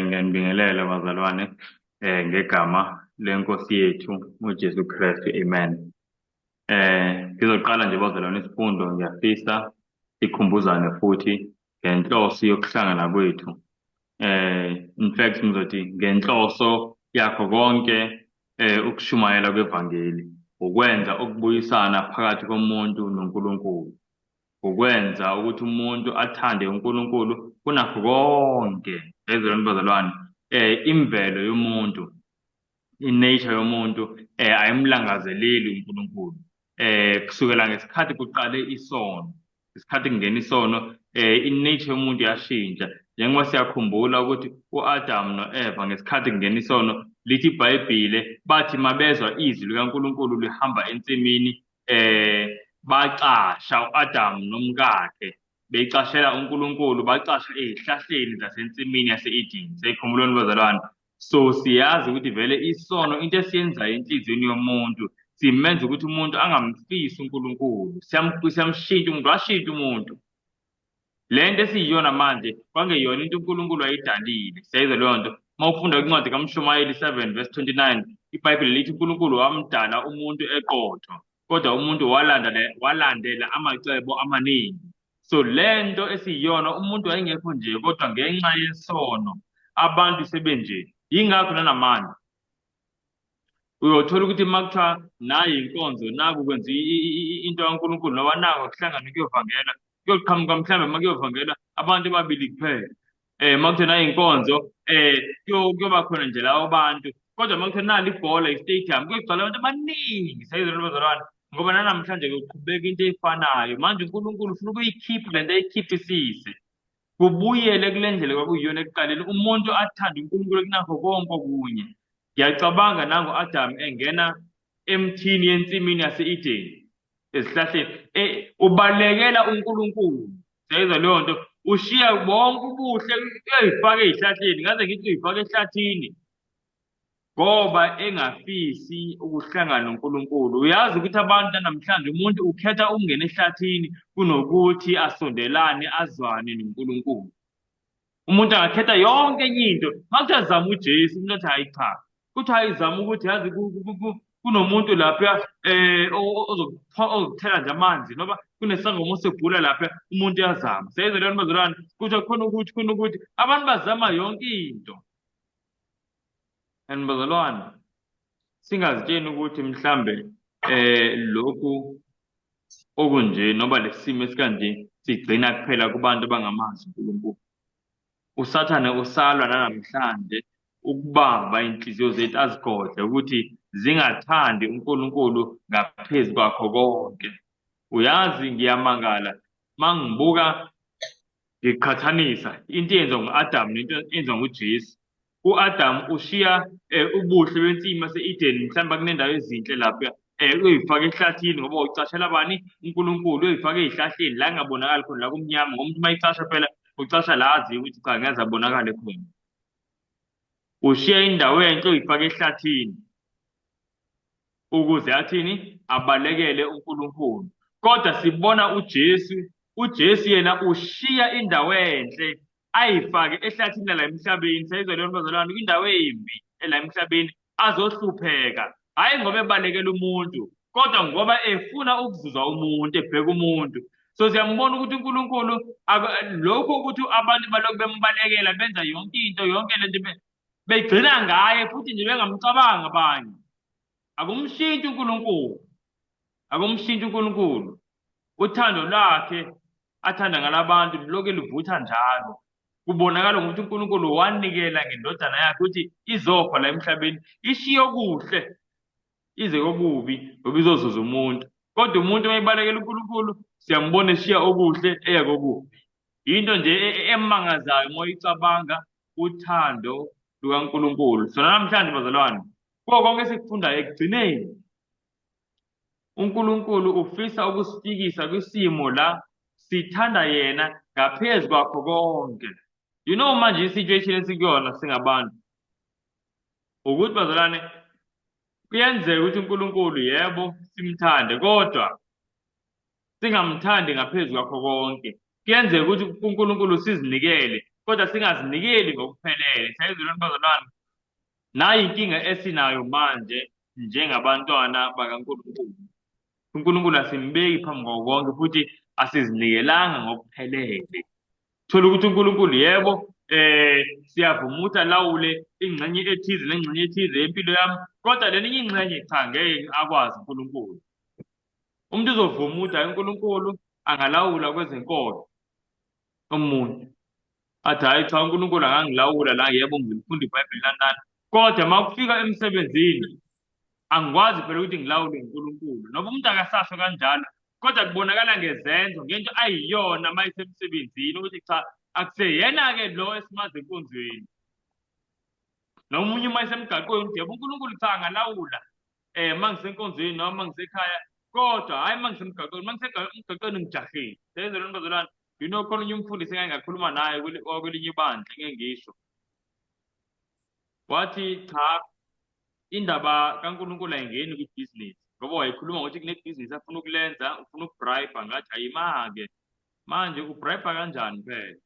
Ngiyanibingelela bazalwane ngegama lenkosi yethu uJesu Kristu, amen. Ngizoqala nje bazalwane isifundo, ngiyafisa sikhumbuzane futhi ngenhloso yokuhlangana kwethu. In fact ngizothi ngenhloso yakho konke ukushumayela kwevangeli, ukwenza ukubuyisana phakathi komuntu noNkulunkulu, ukwenza ukuthi umuntu athande uNkulunkulu kunakho konke. Ezolwane bazalwane, imvelo yomuntu, inature yomuntu ayimlangazeleli uNkulunkulu. Kusukela ngesikhathi kuqale isono, isikhathi kungena isono, inature yomuntu yashintsha. Njengoba siyakhumbula ukuthi u-Adamu no-Eva ngesikhathi kungena isono, lithi iBhayibhile bathi mabezwa izwi likaNkulunkulu lihamba ensimini, bacasha u-Adamu nomkakhe, beyicashela uNkulunkulu, bacasha ey'hlahleni zasensimini yase-Edeni. Seyikhumbulani bazalwane? So siyazi ukuthi vele isono into esiyenzayo enhliziyweni yomuntu, simenza ukuthi umuntu angamfisi uNkulunkulu, siyamshintsha umuntu, washintsha umuntu. Le nto esiyiyona manje kwangeyona into uNkulunkulu ayidalile. Siyayizwa leyo nto. Uma ufunda kwincwadi kaMshumayeli 7:29, iBhayibheli lithi uNkulunkulu wamdala umuntu eqotho, kodwa umuntu walandela amacebo amaningi. So le nto esiyiyona, umuntu wayengekho nje, kodwa ngenxa yesono abantu sebenje. Yingakho nanamanje uyothola ukuthi uma kuthiwa nayi inkonzo, naku kwenziwa into kaNkulunkulu, noma naku kuhlangana kuyovangela, kuyoqhamuka mhlawumbe uma kuyovangela abantu ababili kuphela. Uma kuthiwa nayi inkonzo, kuyoba khona nje labo bantu, kodwa uma kuthiwa nali ibhola, i-stadium, kuyogcwala abantu abaningi. Sayizwa bazalwane, ngoba nanamhlanje kuqhubeka into efanayo. Manje uNkulunkulu ufuna ukuyikhipha le nto, ayikhiphisise, kubuyele kule ndlela kwakuyiyona ekuqaleni, umuntu athande uNkulunkulu kunakho konke okunye. Ngiyacabanga nangu-Adamu engena emthini yensimini yase-Edeni, ezihlahleni, ubalekela uNkulunkulu. Siyayizwa leyo nto, ushiya bonke ubuhle uyifake ey'hlahleni, ngaze ngithi uyifake ehlathini, ngoba engafisi ukuhlangana noNkulunkulu. Uyazi ukuthi abantu namhlanje umuntu ukhetha ukungena ehlathini kunokuthi asondelane, azwane noNkulunkulu. Umuntu angakhetha yonke enye into. Uma kuthiwa zama uJesu, umuntu athi hayi cha, kuthi ayizama ukuthi yazi kunomuntu lapha ozokuthela nje amanzi, noma kunesangoma sebhula lapha, umuntu uyazama. Siyayizwa leyo nto bazalwane, kuthiwa khona ukuthi abantu bazama yonke into. And bazalwane, singazitsheni ukuthi mhlambe lokhu okunje noma lesimo esikanje sigcina kuphela kubantu abangamazi uNkulunkulu. USathane usalwa nanamhlanje ukubamba inhliziyo zethu, azigodle ukuthi zingathandi uNkulunkulu ngaphezu kwakho konke. Uyazi ngiyamangala uma ngibuka, ngiqhathanisa into eyenziwa ngu-Adamu nento eyenziwa nguJesu. U-Adamu ushiya ubuhle bensimi yase-Edeni, mhlawumbe kunendawo ezinhle lapha, uyoyifaka ehlathini ngoba ucashela bani? uNkulunkulu. Uyoyifaka ey'hlahleni la engabonakali khona, la kumnyama, ngoba umuntu uma yicasha phela ucasha la aziyo ukuthi cha, ngeze abonakale khona. Ushiya indawo enhle uyifaka ehlathini ukuze athini? Abalekele uNkulunkulu. Kodwa sibona uJesu yena ushiya indawo enhle ayifake ehlathini la emhlabeni. Sayizwa leyo nto bazalwane, indawo embi la emhlabeni, azohlupheka, hhayi ngoba ebalekela umuntu, kodwa ngoba efuna ukuzuza umuntu, ebheka umuntu. So siyambona ukuthi uNkulunkulu, lokhu ukuthi abantu balokhu bembalekela, benza yonke le nto begcina ngaye, futhi nje bengamcabangi abanye. Akumshintshi uNkulunkulu, akumshintshi uNkulunkulu. Uthando lwakhe athanda ngalabantu lokhu luvutha njalo. Kubonakala ngokuthi uNkulunkulu wanikela ngendodana yakhe ukuthi izofa la emhlabeni, ishiye okuhle ize kokubi, ngoba izozuza umuntu. Kodwa umuntu uma ebalekela uNkulunkulu, siyambona eshiya okuhle eya kokubi. Into nje emangazayo uma uyicabanga uthando lukaNkulunkulu. So namhlanje bazalwane, kuko konke esikufundayo ekugcineni, uNkulunkulu ufisa ukusifikisa kwisimo la sithanda yena ngaphezu kwakho konke. You know manje i-situation esikuyona singabantu ukuthi bazalwane, kuyenzeka ukuthi uNkulunkulu yebo simthande, kodwa singamthandi ngaphezu kwakho konke. Kuyenzeka ukuthi uNkulunkulu sizinikele, kodwa singazinikeli ngokuphelele. Sayizulwane bazalwane, nayi inkinga esinayo manje njengabantwana bakaNkulunkulu. uNkulunkulu asimbeki phambi kwako konke futhi asizinikelanga ngokuphelele. Thola ukuthi uNkulunkulu yebo siyavuma ukuthi alawule ingxenye ethize nengxenye ethize yempilo yami, kodwa leninye ingxenye cha, ngeke akwazi uNkulunkulu. Umuntu uzovuma ukuthi hayi uNkulunkulu angalawula kwezenkolo umuntu. Athi hayi cha, uNkulunkulu angangilawula la, yebo ngilifunda iBhayibheli nani, kodwa uma kufika emsebenzini angikwazi phela ukuthi ngilawule uNkulunkulu. Noma umuntu akasasho kanjalo, kodwa kubonakala ngezenzo ngento ayiyona uma isemsebenzini ukuthi cha, akuseyena-ke lo esimazi enkonzweni. Nomunye uma isemgaqweni yebo uNkulunkulu cha angalawula uma ngisenkonzweni noma uma ngisekhaya, kodwa hhayi uma ngisemgaqweni. Uma ngisemgaqweni ngijahile. Sezolwane bazalwane, khona unye umfundisi engake ngakhuluma naye kwelinye ibandla engeke ngisho. Wathi cha, indaba kaNkulunkulu ayingeni kwibhizinisi, ngoba wayekhuluma ngokuthi kunebhizinisi afuna ukulenza, ufuna ukubribe. Ngathi hayi ma-ke manje ubribe kanjani phela?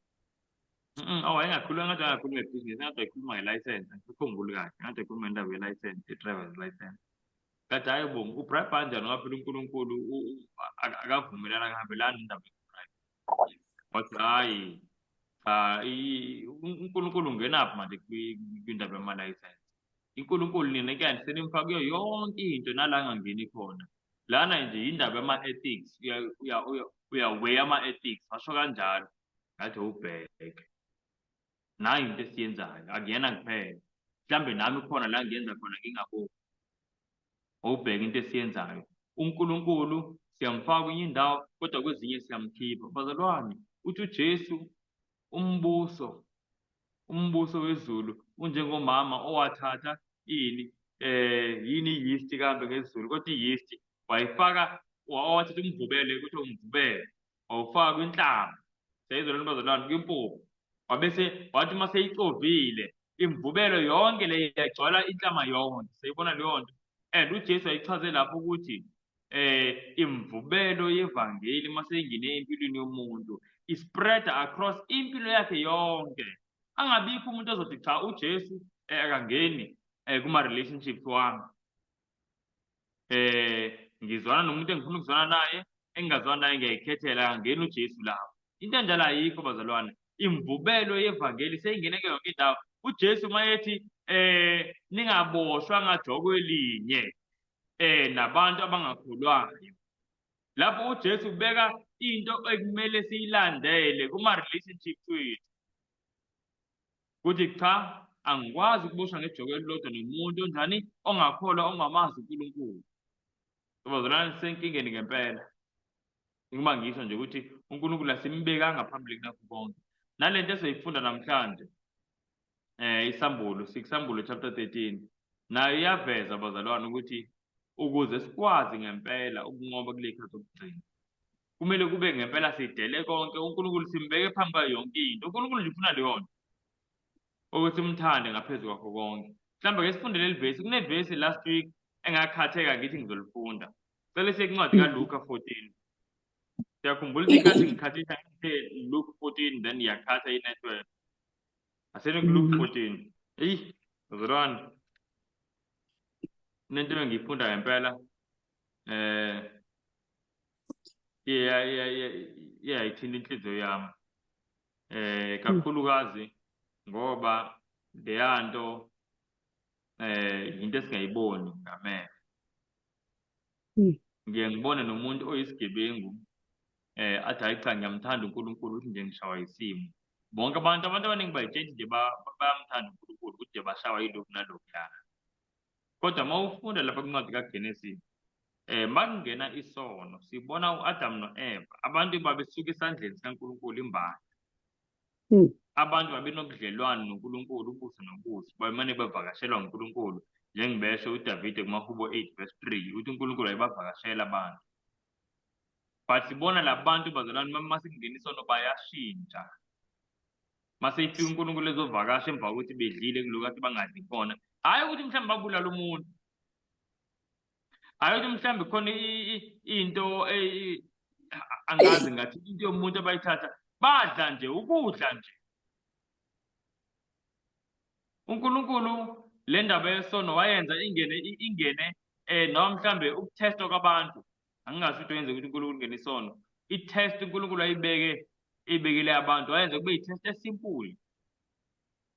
Wayengakhuluma ngathi angakhuluma ngebhizinisi, ngathi wayekhuluma ngelayisensi, angikhumbuli kahle, ngathi ekhuluma ngendaba yelayisensi, i-driver's license. Ngathi hayi bo, ubribe kanjani ngoba phela uNkulunkulu akavumelana, akahambelani nendaba yokubribe. Wathi hhayi, uNkulunkulu ungenaphi manje kwindaba yamalayisensi? uNkulunkulu nina kuyani senimfaka kuyo yonke into nala angangeni khona. Lana nje indaba yama-ethics, uyaweigh ama-ethics, washo kanjalo. Ngathi ubheke nayo into esiyenzayo, akuyena kuphela, mhlambe nami khona la ngiyenza khona ngingaboni. Ubheke into esiyenzayo, uNkulunkulu siyamfaka kwenye indawo kodwa kwezinye siyamkhipha. Bazalwane, uthi uJesu umbuso wezulu unjengomama owathatha i-yeast kambe ngesiZulu, kodwa i-yeast wayifaka, wathatha umvubelo, kuthiwa umvubelo, wawufaka kwinhlama. Seyizolwane bazalwane, kwimpuphu. Wabese wathi uma seyicovile imvubelo yonke le yagcwala inhlama yonke. Seyibona leyo nto. And uJesu wayichaze lapho ukuthi imvubelo yevangeli uma seyingene empilweni yomuntu ispreada across impilo yakhe yonke. Angabikho umuntu ozothi cha uJesu akangeni kuma-relationships wami. Ngizwana nomuntu engifuna ukuzwana naye, engingazwana naye ngiyayikhethela, akangeni uJesu lapho. Into enjalo ayikho bazalwane. Imvubelo yevangeli seyingene kuyo yonke indawo. uJesu uma ethi ningaboshwa ngajoko elinye nabantu abangakholwayo, lapho uJesu ubeka into ekumele siyilandele kuma-relationships wethu, kuthi cha angikwazi ukuboshwa ngejoko elilodwa nomuntu onjani, ongakholwa, ongamazi uNkulunkulu. Bazalwane, senkingeni ngempela uma ngisho nje ukuthi uNkulunkulu asimbekanga phambili kunakho konke. Nale nto esoyifunda namhlanje Isambulo chapter 13 nayo iyaveza bazalwane ukuthi ukuze sikwazi ngempela ukunqoba kule khathi okugcina, kumele kube ngempela sidele konke uNkulunkulu, simbeke phambi kwayo yonke into. uNkulunkulu nje ufuna leyo nto, ukuthi simthande ngaphezu kwakho konke. Mhlawumbe ke sifunde leli vesi, kunevesi last week engakhatheka ngithi ngizolifunda. Cela siye kuncwadi kaLuka 14. Siyakhumbula isikhathi ngikhathisa ngithe Luke 14 then yakhatha i-network. Asene kuLuke 14. Eyi bazalwane, nento engiyifunda ngempela iyayithinta inhliziyo yami kakhulukazi ngoba leyanto into esingayiboni ngamehlo. Ngiye ngibone nomuntu oyisigebengu athi hayi cha ngiyamthanda uNkulunkulu, uthi nje ngishawa isimo. Bonke abantu abaningi bayitshela nje bayamthanda uNkulunkulu, ukuthi nje bashawa yilokhu nalokhuyana. Kodwa uma ufunda lapha kwincwadi kaGenesis, makungena isono sibona u-Adam no-Eva, abantu babesuka esandleni sikaNkulunkulu imbala. Abantu babenobudlelwano noNkulunkulu, ubuso nobuso, bamane bevakashelwa uNkulunkulu. Njengebesho uDavide kumaHubo 8:3 uthi uNkulunkulu wayebavakashela abantu. But sibona labantu bazalwane, masingena isono bayashintsha. Mase ifika uNkulunkulu ezovakasha emva kokuthi bedlile kulokathi bangadli khona, hayi ukuthi mhlawumbe babulala umuntu, hayi ukuthi mhlawumbe khona into angazi ngathi into yomuntu abayithatha, badla nje ukudla nje. uNkulunkulu le ndaba yesono wayenza ingene noma mhlambe ukuthestwa kwabantu. Angingasho ukuthi wenze ukuthi uNkulunkulu ingene isono. I-test uNkulunkulu eyibekele abantu wayenza kube yi-test esimple.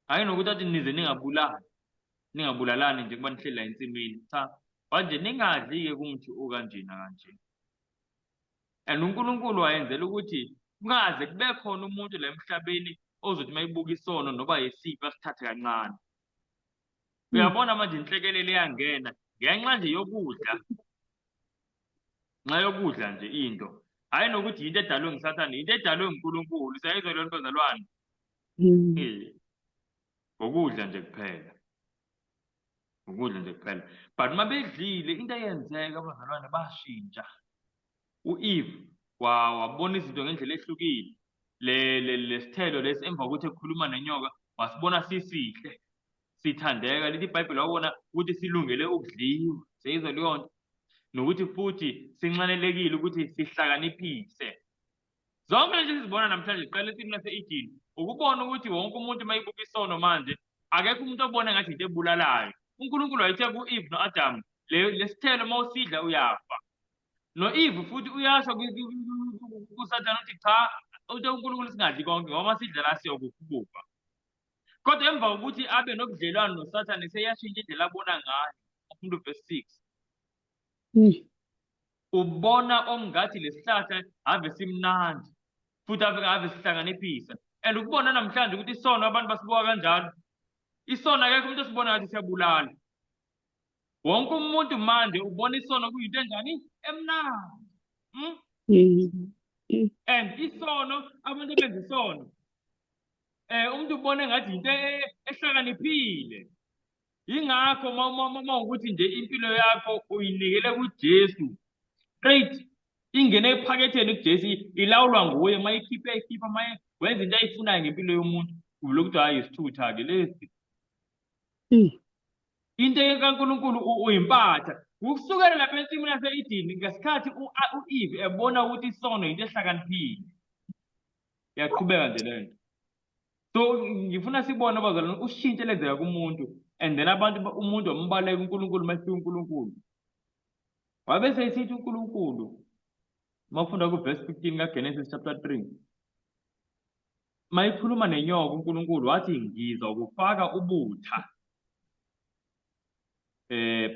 Hhayi nokuthi athi nize ningabulalani nje kuba nihleli la ensimini. Cha, manje ningadli-ke kumuthi okanje nakanje. And uNkulunkulu wayenzela ukuthi kungaze kube khona umuntu la emhlabeni ozothi uma ebuka isono noba yisiphi asithathe kancane. Uyabona manje inhlekelele iyangena ngenxa nje yokudla. Nxa yokudla nje into. Hhayi nokuthi yinto edalwe nguSathane, yinto edalwe nguNkulunkulu. Siyayizwa leyo nto bazalwane. Ukudla nje kuphela. Ukudla nje kuphela. But uma bedlile into eyenzeka abazalwane bashintsha. U-Eve wabona izinto ngendlela ehlukile. Lesithelo lesi emva kokuthi ekhuluma nenyoka wasibona sisihle. Sithandeka lithi iBhayibheli wabona ukuthi silungele ukudliwa. Siyayizwa leyo nto. Nokuthi futhi sinxanelekile ukuthi sihlakaniphise. Zonke lezi sizibona namhlanje ziqala esimini lase-Eden. Ukubona ukuthi wonke umuntu uma ebuka isono manje akekho umuntu obona ngathi into ebulalayo. uNkulunkulu wayethe ku-Eve no-Adam lesithelo uma usidla uyafa. No-Eve futhi uyasho kuSathane ukuthi cha, uNkulunkulu singadli konke ngoba uma sidla la siyokufa. Kodwa emva kokuthi abe nobudlelwano noSathane seyashintsha indlela abona ngayo. Ufundo verse 6. Ubona ongathi lesihlahla ave simnandi futhi ave sihlakaniphisa. And ukubona namhlanje ukuthi isono abantu basibuka kanjalo. Isono akekho umuntu osibona ngathi siyabulala. Wonke umuntu manje ubona isono kuyinto enjani? Emnandi. And isono abantu abenza isono umuntu ubona ngathi into ehlakaniphile. Yingakho uma ukuthi nje impilo yakho uyinikele kuJesu straight ingene ephaketheni kuJesu ilawulwa nguye uma ikhipha uma wenza into ayifunayo ngempilo yomuntu uloku ukuthi hayi isithutha-ke lesi. Into kaNkulunkulu uyimpatha. Ukusukela lapha ensimini yase-Eden ngesikhathi u-Eve ebona ukuthi isono into ehlakaniphile. Yaqhubeka nje le nto. So ngifuna sibone abazalwane ushintsho elenzeka kumuntu and then umuntu wambaleka uNkulunkulu uma efika uNkulunkulu. Wabe sesithi uNkulunkulu mawufunda ku-verse 15 kaGenesis chapter 3. Mayikhuluma nenyoka uNkulunkulu wathi ngizwa ukufaka ubutha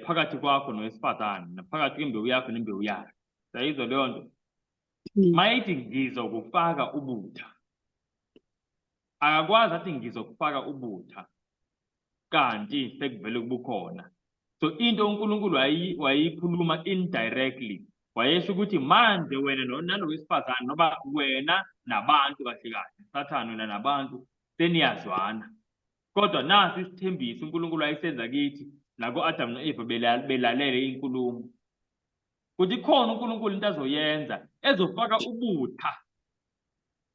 phakathi kwakho nowesifazane naphakathi kwembewu yakho nembewu yakhe. Sayizwa leyo nto. Mayithi ngizwa ukufaka ubutha. Akakwazi athi ngizwa ukufaka ubutha kanti sekuvele kubukhona. So into uNkulunkulu wayikhuluma indirectly. Wayesho ukuthi manje wena nalowesifazane noba wena nabantu kahle kahle Sathane wena nabantu seniyazwana. Kodwa nasi isithembiso uNkulunkulu ayisenza kithi nako Adam no-Eva belalele inkulumo. Kuthi khona uNkulunkulu into azoyenza ezofaka ubutha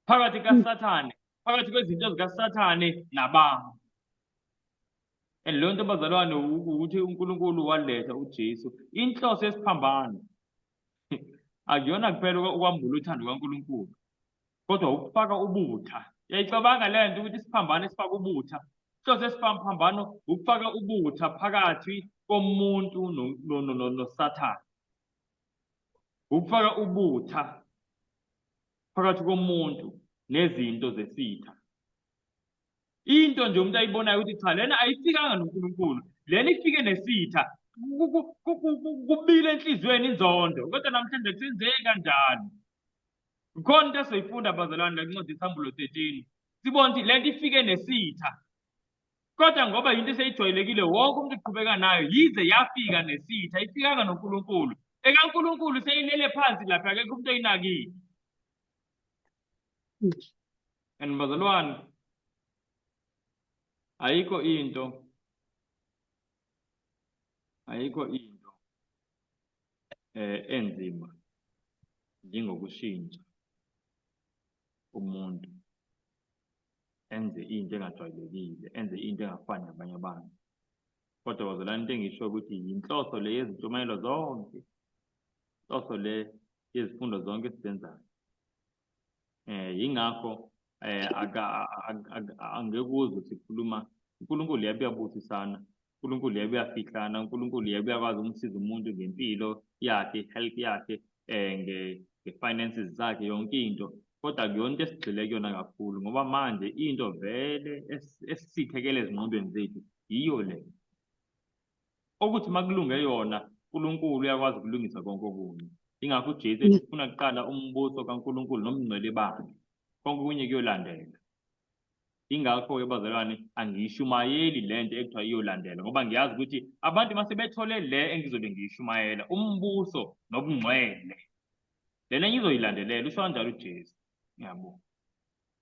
phakathi kaSathane, phakathi kwezinto zikaSathane nabantu. And leyo nto bazalwane ukuthi uNkulunkulu waletha uJesu inhloso yesiphambano. Akuyona kuphela ukwambula uthando kaNkulunkulu kodwa ukufaka ubutha. Yayicabanga le nto ukuthi isiphambano esifaka ubutha. Inhloso yesiphambano ukufaka ubutha phakathi komuntu noSathane. Ukufaka ubutha phakathi komuntu nezinto zesitha. Into nje umuntu ayibonayo ukuthi cha lena ayifikanga noNkulunkulu, lena ifike nesitha. Kubile enhlizweni inzondo kodwa namhlanje kusenzeki kanjani. Khona into esoyifunda abazalwane la kuncwadi isambulo 13. Sibona ukuthi lento ifike nesitha. Kodwa ngoba into eseyijwayelekile wonke umuntu uqhubeka nayo yize yafika nesitha ayifikanga noNkulunkulu. EkaNkulunkulu seyilele phansi lapha akekho umuntu oyinakile. And bazalwane ayikho into enzima njengokushintsha umuntu enze into engajwayelekile, enze into engafani nabanye abantu. Kodwa bazalwane into engisho ukuthi yinhloso le yezintshumayelo zonke, inhloso le yezifundo zonke esizenzayo. Yingakho angeke uzwe sikhuluma uNkulunkulu yebo uyabusisana, uNkulunkulu yebo uyafihlana, uNkulunkulu yebo uyakwazi ukumsiza umuntu ngempilo yakhe, health yakhe, nge-finances zakhe, yonke into. Kodwa akuyona into esigxile kuyona kakhulu, ngoba manje into vele esithekele ezingqondweni zethu yiyo le. Okuthi makulunge yona, uNkulunkulu uyakwazi ukulungisa konke okunye. Ingakho uJesu ethi ufuna kuqala umbuso kaNkulunkulu nobungcwele bakhe, konke okunye kuyolandela. Ingakho-ke bazalwane, angiyishumayeli le nto ekuthiwa iyolandela, ngoba ngiyazi ukuthi abantu mase bethole le engizobe ngiyishumayela, umbuso nobungcwele, lena engizoyilandelela. Usho kanjalo uJesu, yabo.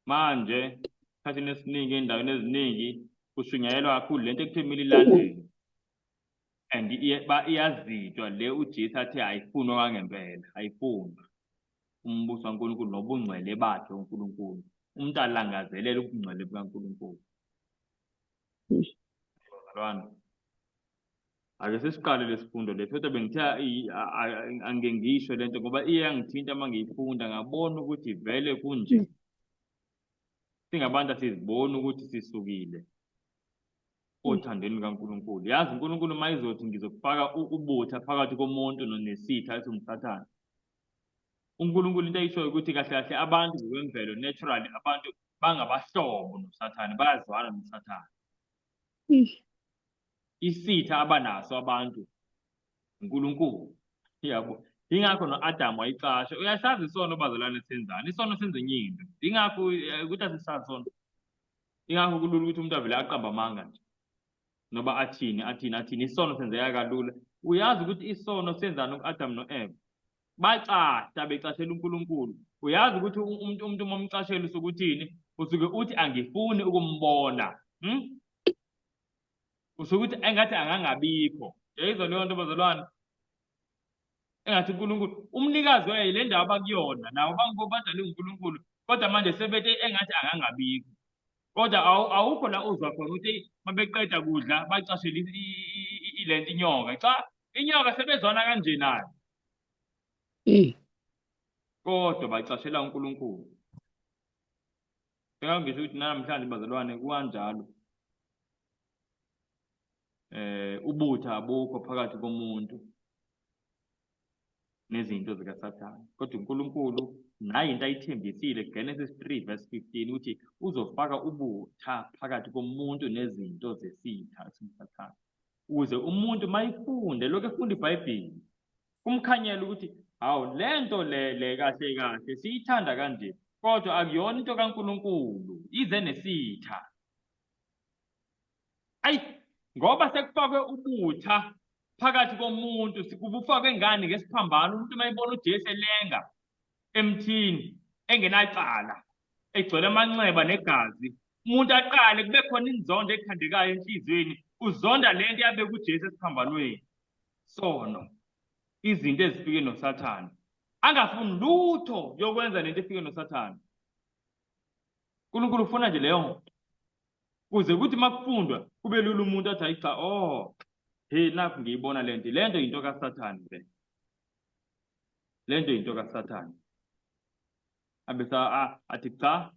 Manje esikhathini esiningi, ey'ndaweni eziningi kushunyayelwa kakhulu le nto ekuthiwa kumele ilandelwe, and iyazitwa le uJesu athi ayifunwa kwangempela, ayifunwa umbuso kaNkulunkulu nobungcwele bakhe uNkulunkulu. Umuntu alangazelele ubungcwele bukaNkulunkulu. Bazalwane, ake sesiqale lesifundo leso, kodwa bengithe angeke ngisho lento ngoba iyangithinta uma ngiyifunda, ngabona ukuthi vele kunje. Singabantu asiziboni ukuthi sisukile othandweni lukaNkulunkulu. Yazi uNkulunkulu uma izothi ngizokufaka ubutha phakathi komuntu nesitha esingumsathane, uNkulunkulu into ayishoyo ukuthi kahle kahle abantu ngokwemvelo, naturally, abantu bangabahlobo nosathane, bayazwana nosathane. Isitha abanaso abantu uNkulunkulu, yabo. Yingakho no-Adamu wayicasha. Uyasazi isono bazalwane senzani? Isono senza enye into. Yingakho ukuthi asisazi isono. Yingakho kulula ukuthi umuntu avele aqamba amanga nje, noba athini. Isono senzeka kalula. Uyazi ukuthi isono senzani u-Adamu no-Eva? Bacasha becashela uNkulunkulu. Uyazi ukuthi umuntu uma umcashela usuke uthini? Usuke uthi angifuni ukumbona. Usuke uthi engathi angangabikho. Yayizwa leyo nto bazalwane? Engathi uNkulunkulu umnikazi wayo le ndawo abakuyona, nawo badalwe uNkulunkulu, kodwa manje sebethi engathi angangabikho. Kodwa awukho la uzwa khona ukuthi mabeqeda kudla bacashele le nto inyoka. Cha, inyoka sebezwana kanje nayo, kodwa bacashela uNkulunkulu. Ngisho ukuthi namhlanje bazalwane kukanjalo. Ubutha abukho phakathi komuntu nezinto zikaSathane, kodwa uNkulunkulu naye into ayithembisile Genesis 3:15 ukuthi uzofaka ubutha phakathi komuntu nezinto zesitha esingumsathane, ukuze umuntu mayifunde lokho efunda iBhayibheli kumkhanyela ukuthi hawu lento le kahle kahle siyithanda kanje, kodwa akuyona into kaNkulunkulu, ize nesitha. Ayi, ngoba sekufakwe ubutha phakathi komuntu, kubufakwe ngani ngesiphambano. Umuntu mayibona uJesu elenga emthini engenacala, egcwele amanxeba negazi, umuntu aqale kube khona inzondo ekhandekayo enhliziyweni, uzonda le nto yabeka uJesu esiphambanweni. Sono, izinto ezifike noSathane, angafuni lutho yokwenza lento efike noSathane. uNkulunkulu ufuna nje leyo nto, kuze ukuthi makufundwa kube lula umuntu athi hayi cha, nakhu ngiyibona le nto yinto kaSathane le. Le nto yinto kaSathane. Abese athi cha,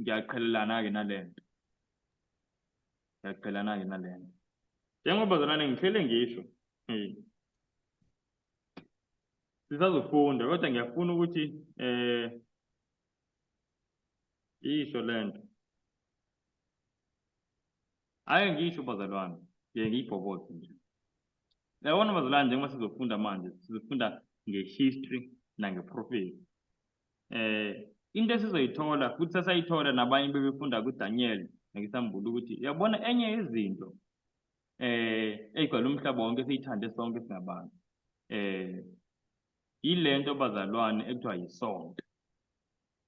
ngiyaqhelelana-ke nale nto. Ngiyaqhelelana-ke nale nto. Njengoba bazalwane ngihlele ngisho, sisazofunda, kodwa ngiyafuna ukuthi isho le nto. Ake ngisho bazalwane, ngiyibhobothe nje. Yabona bazalwane, njengoba sizofunda manje, sizofunda nge-history nange-prophecy. Into esizoyithola futhi sasayithola nabanye bebefunda kuDaniel nakisambulu ukuthi yabona enye izinto eyigcwele umhlaba wonke esiyithande sonke singabantu, yile nto bazalwane ekuthiwa yisonto.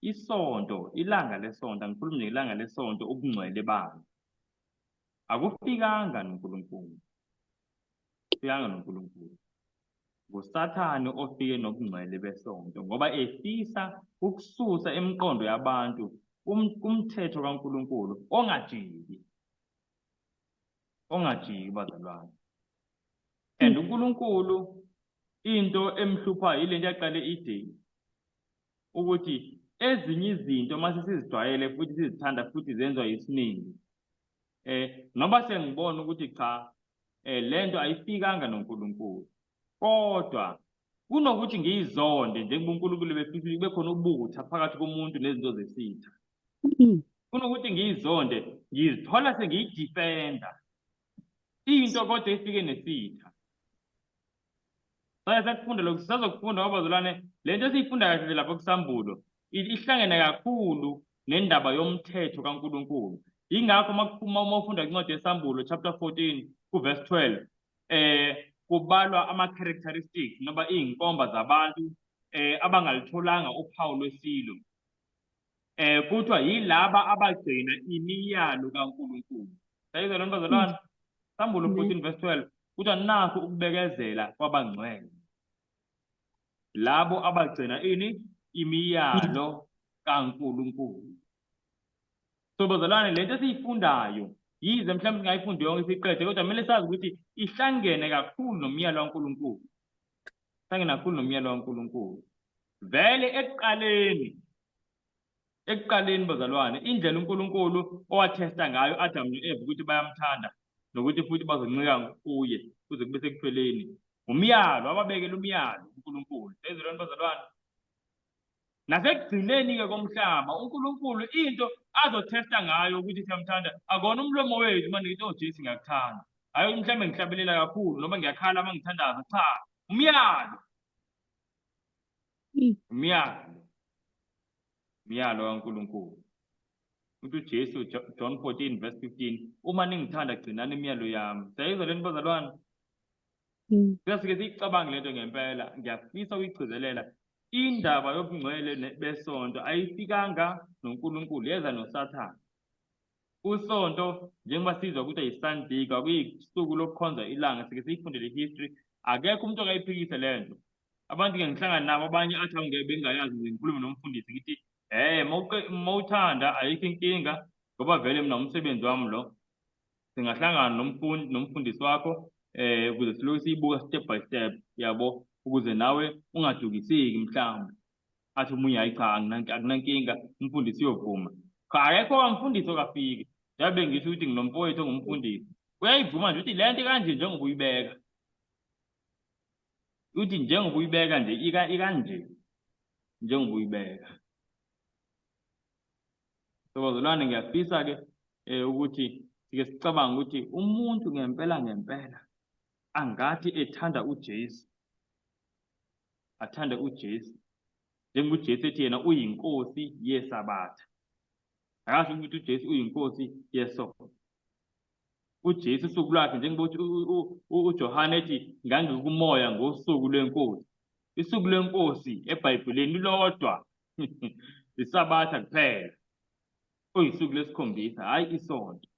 Isonto, ilanga lesonto, angikhulumi nje ilanga lesonto, ubungcwele balo akufikanga noNkulunkulu. Fikanga noNkulunkulu. NguSathane ofike nobungcwele besonto, ngoba efisa ukususa imiqondo yabantu kumthetho kaNkulunkulu ongajiki bazalwane. And uNkulunkulu into emhluphayo ile nto yaqale ideni, ukuthi ezinye izinto mase sizijwayele futhi sizithanda futhi zenziwa yisiningi, Noba sengibona ukuthi cha lento ayifikanga noNkulunkulu, kodwa kunokuthi ngiyizonde njengoba uNkulunkulu befisa bekhona ubutha phakathi komuntu nezinto zesitha. Kunokuthi ngiyizonde ngizithola sengiyidifenda into kodwa ifike nesitha. Sayasakufunda lokhu, sisazokufunda kwabazalwane, lento esiyifunda kahle lapha kuSambulo ihlangene kakhulu nendaba yomthetho kaNkulunkulu. Yingakho uma ufunda incwadi yeSambulo chapter 14 ku-verse 12 kubalwa ama-characteristics noma iy'nkomba zabantu abangalitholanga uphawu lwesilo. Kuthiwa yilaba abagcina imiyalo kaNkulunkulu. Sayizwa lona bazalwane? Sambulo 14 verse 12 kuthiwa nakho ukubekezela kwabangcwele, labo abagcina ini imiyalo kaNkulunkulu. So bazalwane, lento esiyifundayo yize mhlawumbe singayifundi yonke siqede, kodwa kumele sazi ukuthi ihlangene kakhulu nomyalo kaNkulunkulu. Ihlangene kakhulu nomyalo kaNkulunkulu. Vele ekuqaleni bazalwane, indlela uNkulunkulu owathesta ngayo Adam no-Eva ukuthi bayamthanda nokuthi futhi bazoncika kuye kuze kube sekupheleni, umyalo, ababekela umyalo uNkulunkulu. Sezilwane bazalwane, nasekugcineni-ke komhlaba uNkulunkulu into azothesta ngayo ukuthi siyamthanda akona umlomo wethu uma ngithi Jesu ngiyakuthanda, hayi mhlawumbe ngihlabelela kakhulu noma ngiyakhala uma ngithandaza, cha, umyalo kaNkulunkulu. Uthi uJesu John 14 verse 15, uma ningithanda gcinani imiyalo yami. Siyayizwa lento bazalwane? Siyasike siyicabange lento ngempela, ngiyafisa ukuyigcizelela. Indaba yobungcwele besonto ayifikanga noNkulunkulu, yeza noSathane. Usonto njengoba sizwa ukuthi ayi-Sunday, kwakuyisuku lokukhonza ilanga, sike siyifundele history, akekho umuntu ongayiphikisa lento. Abantu-ke ngihlangana nabo abanye athi awungeke bengayazi, ngikhulume nomfundisi ngithi mawuthanda ayikho inkinga, ngoba vele mina umsebenzi wami lo, singahlangana nomfundisi wakho ukuze siloku siyibuka step by step, yabo, ukuze nawe ungadukiseki mhlawumbe athi umunye hayi cha akunankinga umfundisi uyovuma. Cha, akekho wamfundisi okafiki. Njengoba ngisho ukuthi nginomfowethu ongumfundisi, uyayivuma nje ukuthi lento kanje njengoba uyibeka, uthi njengoba uyibeka nje ikanje njengoba uyibeka. So bazalwane, ngiyafisa-ke ukuthi sike sicabange ukuthi umuntu ngempela angathi ethanda uJesu, athanda uJesu njengoba uJesu ethi yena uyinkosi yesabatha. Akasho ukuthi uJesu uyinkosi yesonto. uJesu usuku lwakhe njengoba uJohane ethi ngangikumoya ngosuku lwenkosi. Isuku lwenkosi eBhayibhelini lodwa isabatha kuphela, oyisuku lesikhombisa, hayi isonto.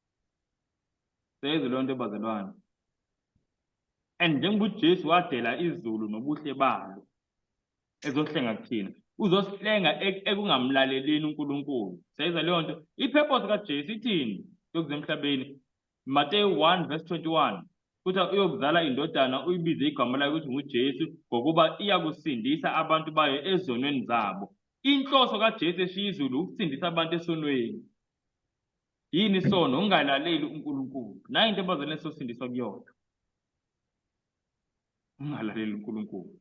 Seyezwe leyo nto bazalwane. And njengoba uJesu wadela izulu nobuhle balo ezohlenga kuthina, uzosihlenga ekungamlaleleni uNkulunkulu. Seyezwa leyo nto. Ipurpose kaJesu ithini yokuza emhlabeni? Mateyu 1 verse 21 kuthi uyokuzala indodana uyibize igama layo ukuthi nguJesu, ngokuba iyakusindisa abantu bayo ezonweni zabo. Inhloso kaJesu eshiya izulu ukusindisa abantu esonweni. Yini isono? Ungalaleli uNkulunkulu. Nayi into abazalwane sosindiswa kuyona, ungalaleli uNkulunkulu.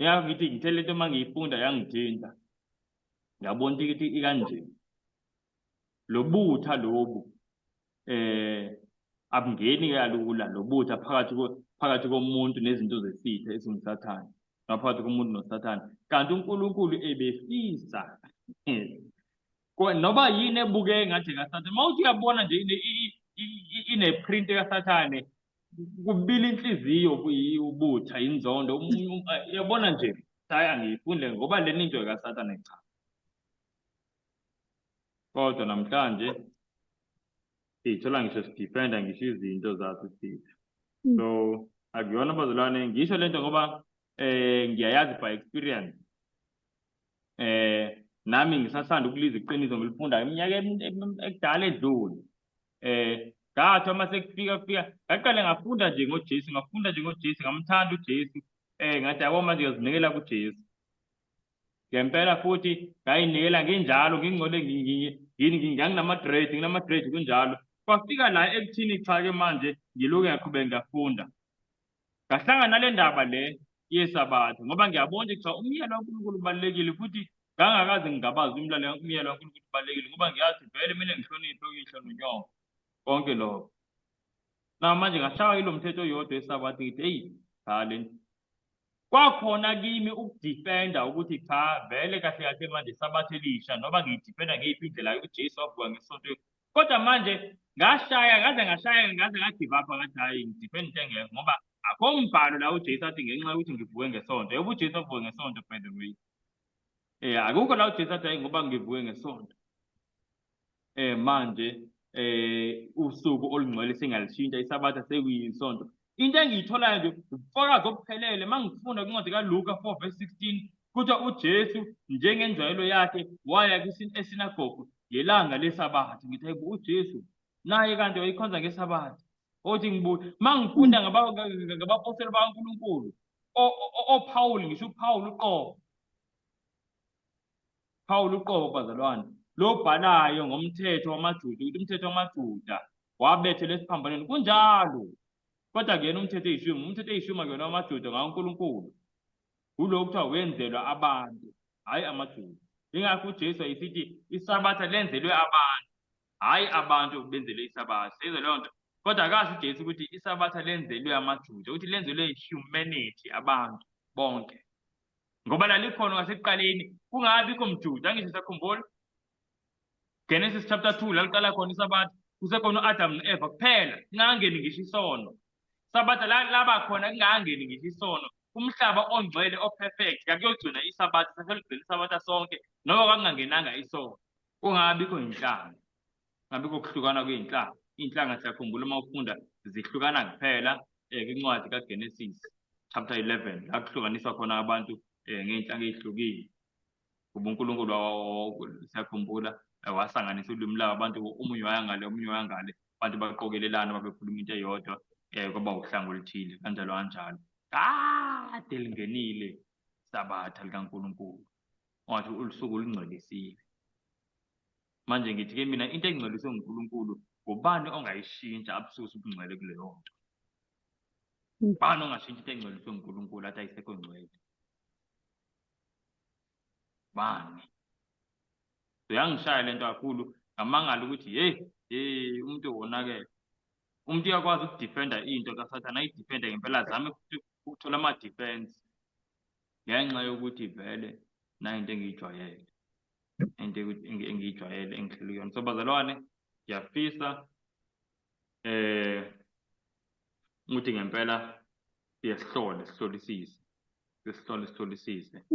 Ngithi ngithe lento uma ngiyifunda yangithinta, ngiyabona ukuthi ikanje. Lobutha lobu abungeni kalula, lobutha phakathi komuntu nezinto zesitha esinguSathane, phakathi komuntu noSathane. Kanti uNkulunkulu ebefisa noba yini ebukeke ngathi kaSathane, mawuthi uyabona nje ine-print kaSathane, kubila inhliziyo ubutha, inzondo, uyabona nje hayi angiyifunde ngoba lena into kaSathane, cha. Kodwa namhlanje siyithola ngisho sidifenda ngisho izinto zathi sitha. So akuyona bazalwane, ngisho lento ngoba ngiyayazi by experience. Nami ngisathanda ukuliza iqiniso ngilifunda iminyaka ekudala edlule. Ngathi uma sekufika ngaqale ngafunda nje ngoJesu, ngamthanda uJesu. Ngathi yabo manje ngiyazinikela kuJesu. ngempela futhi ngayinikela nginjalo ngingcole nginama-grade kunjalo. Kwafika la ekuthini cha-ke manje ngilokhu ngiyaqhubeka ngiyafunda. Ngahlangana nale ndaba le yesabatha ngoba ngiyabona ukuthi cha umyalo kaNkulunkulu ubalulekile futhi ngangakaze ngingabazi umyalo kaNkulunkulu ubalulekile ngoba ngiyazi vele kumele ngihloniphe uyihlo nonyoko konke lokho. Manje ngashaywa yilo mthetho oyodwa wesabatha ngithi eyi cha le kwakhona kimi ukudifenda ukuthi cha vele kahle kahle manje isabatha elisha noba ngiyidifenda ngeyiphi indlela uJesu wavuka ngesonto. Kodwa manje ngaze ngagive up ngathi hhayi ngidifenda into engekho ngoba akho mbhalo la uJesu athi ngenxa yokuthi ngivuke ngesonto. Yebo uJesu avuke ngesonto by the way. Akukho la uJesu athi hhayi ngoba ngivuke ngesonto. Manje usuku olungcwele sengiyalishintsha isabatha sekuyisonto. Into engiyitholayo nje ubufakazi obuphelele mangifunda kwincwadi kaLuka 4:16 kuthiwa uJesu njengenjwayelo yakhe waya esinagogu ngelanga lesabatha. Ngithi hayibo uJesu naye kanti wayikhonza ngesabatha. Othi ngibuye mangifunda ngabapostoli bakaNkulunkulu oPawuli, ngisho uPawuli uqobo. Pawuli uqobo bazalwane lo bhalayo ngomthetho wamaJuda ukuthi umthetho wamaJuda wabethelwa esiphambanweni kunjalo. Kodwa kuyena umthetho eyishumi kuyona wamaJuda ngaNkulunkulu kulokhu kuthiwa wenzelwa abantu hhayi amaJuda. Yingakho uJesu ayisithi isabatha lenzelwe abantu hhayi abantu benzelwe isabatha. Seyizwa leyo nto. Kodwa akazi uJesu ukuthi isabatha lenzelwe amaJuda ukuthi lenzelwe humanity abantu bonke ngoba lalikhona ngasekuqaleni kungabikho mJuda. Angisho sakhumbula Genesis chapter 2 laliqala khona isabatha kusekhona u-Adam no-Eva kuphela kungangeni ngisho isono. Isabatha laba khona kungangeni ngisho isono. Umhlaba ongcwele o-perfect kakuyogcina isabatha saseligcina isabatha sonke noma kwakungangenanga isono. Kungabikho inhlanga ngabikho ukuhlukana kwey'nhlanga. Iy'nhlanga siyakhumbula uma ufunda zihlukana kuphela kwincwadi kaGenesis chapter 11 la kuhlukaniswa khona abantu ngey'nhlanga ey'hlukile. uNkulunkulu siyakhumbula wasanganisa ulimi labo abantu omunye wayangale omunye wayangale abantu baqokelelana babekhuluma into eyodwa kwaba uhlanga oluthile kanjalo kanjalo. Kade lingenile isabatha likaNkulunkulu wathi usuku olungcwelisiwe. Manje ngithi-ke mina into engcweliswe nguNkulunkulu ubani ongayishintsha abususe ubungcwele kuleyo nto? Ubani ongashintsha into engcweliswe nguNkulunkulu athi ayisekho ngcwele? Bani? Uyangishaya lento kakhulu ngamangala ukuthi umuntu wonakele. Umuntu uyakwazi ukudifenda into kaSathane ayidifende ngempela azame ukuthola ama-defense ngenxa yokuthi vele nayo into engiyijwayele engihleli kuyona. So bazalwane ngiyafisa ukuthi ngempela sihlolisise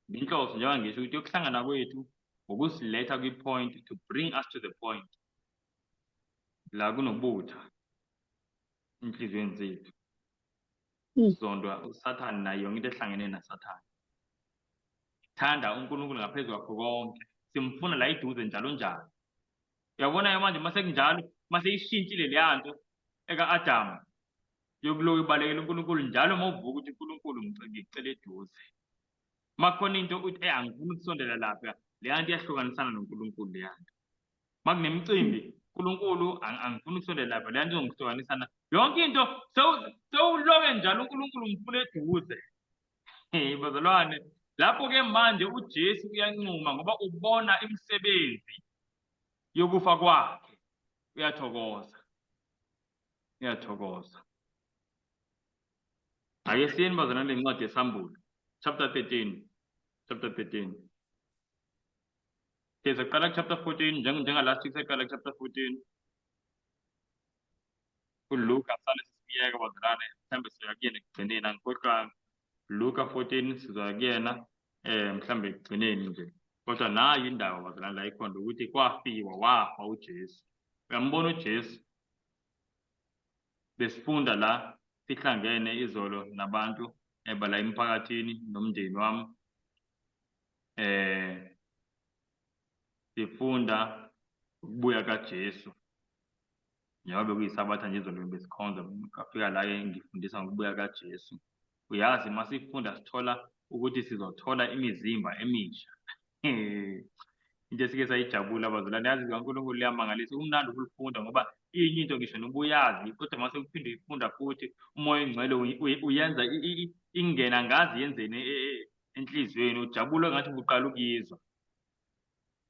inhloso njengoba ngisho ukuthi yokuhlangana kwethu ukusiletha kwi-point to bring us to the point la kunobutha enhliziyweni zethu. Zondwa uSathane nayo yonke into ehlangene naSathane. Thanda uNkulunkulu ngaphezu kwakho konke. Simfuna la eduze njalo njalo. Uyabona manje mase kunjalo mase ishintshile leya nto eka-Adamu yokuloku ibalekela uNkulunkulu njalo uma uvuka ukuthi uNkulunkulu ngicela eduze. Makhona into uthi angifuni ukusondela lapha leya nto iyahlukanisana noNkulunkulu leya nto. Makunemicimbi uNkulunkulu angifuni ukusondela lapha leya nto izongihlukanisana yonke into sewuloke njalo uNkulunkulu ngifuna eduze. Bazalwane lapho-ke manje uJesu uyancuma ngoba ubona imisebenzi yokufa kwakhe. Uyathokoza. Ake siyeni bazalwane le ncwadi yesambulo chapter 13. Saqala chapter 14 njenga last week saqala chapter 14. uLuka sale sisiyeka bazalwane mhlambe siyakuyena ekugcineni angikhohlwanga. Luka 14 sizakuyena mhlambe ekugcineni nje kodwa nayo indawo bazalwane la ikhona ukuthi kwafiwa wafa uJesu. Uyambona uJesu besifunda la sihlangene izolo nabantu bala emphakathini nomndeni wami sifunda ukubuya kaJesu njengoba kuyisabatha nje izolo besikhonza ngafika la ngifundisa ngokubuya kaJesu. Uyazi masifunda sithola ukuthi sizothola imizimba emisha. Into esike sayijabula abazalwane, yazi kaNkulunkulu liyamangalisa, kumnandi ukulifunda ngoba inye into ngisho nobuyazi kodwa mase uphinde uyifunda futhi umoya oyingcwele uyenza ingena ngazi yenzeni enhliziyweni, ujabule ngathi ubuqala ukuyizwa.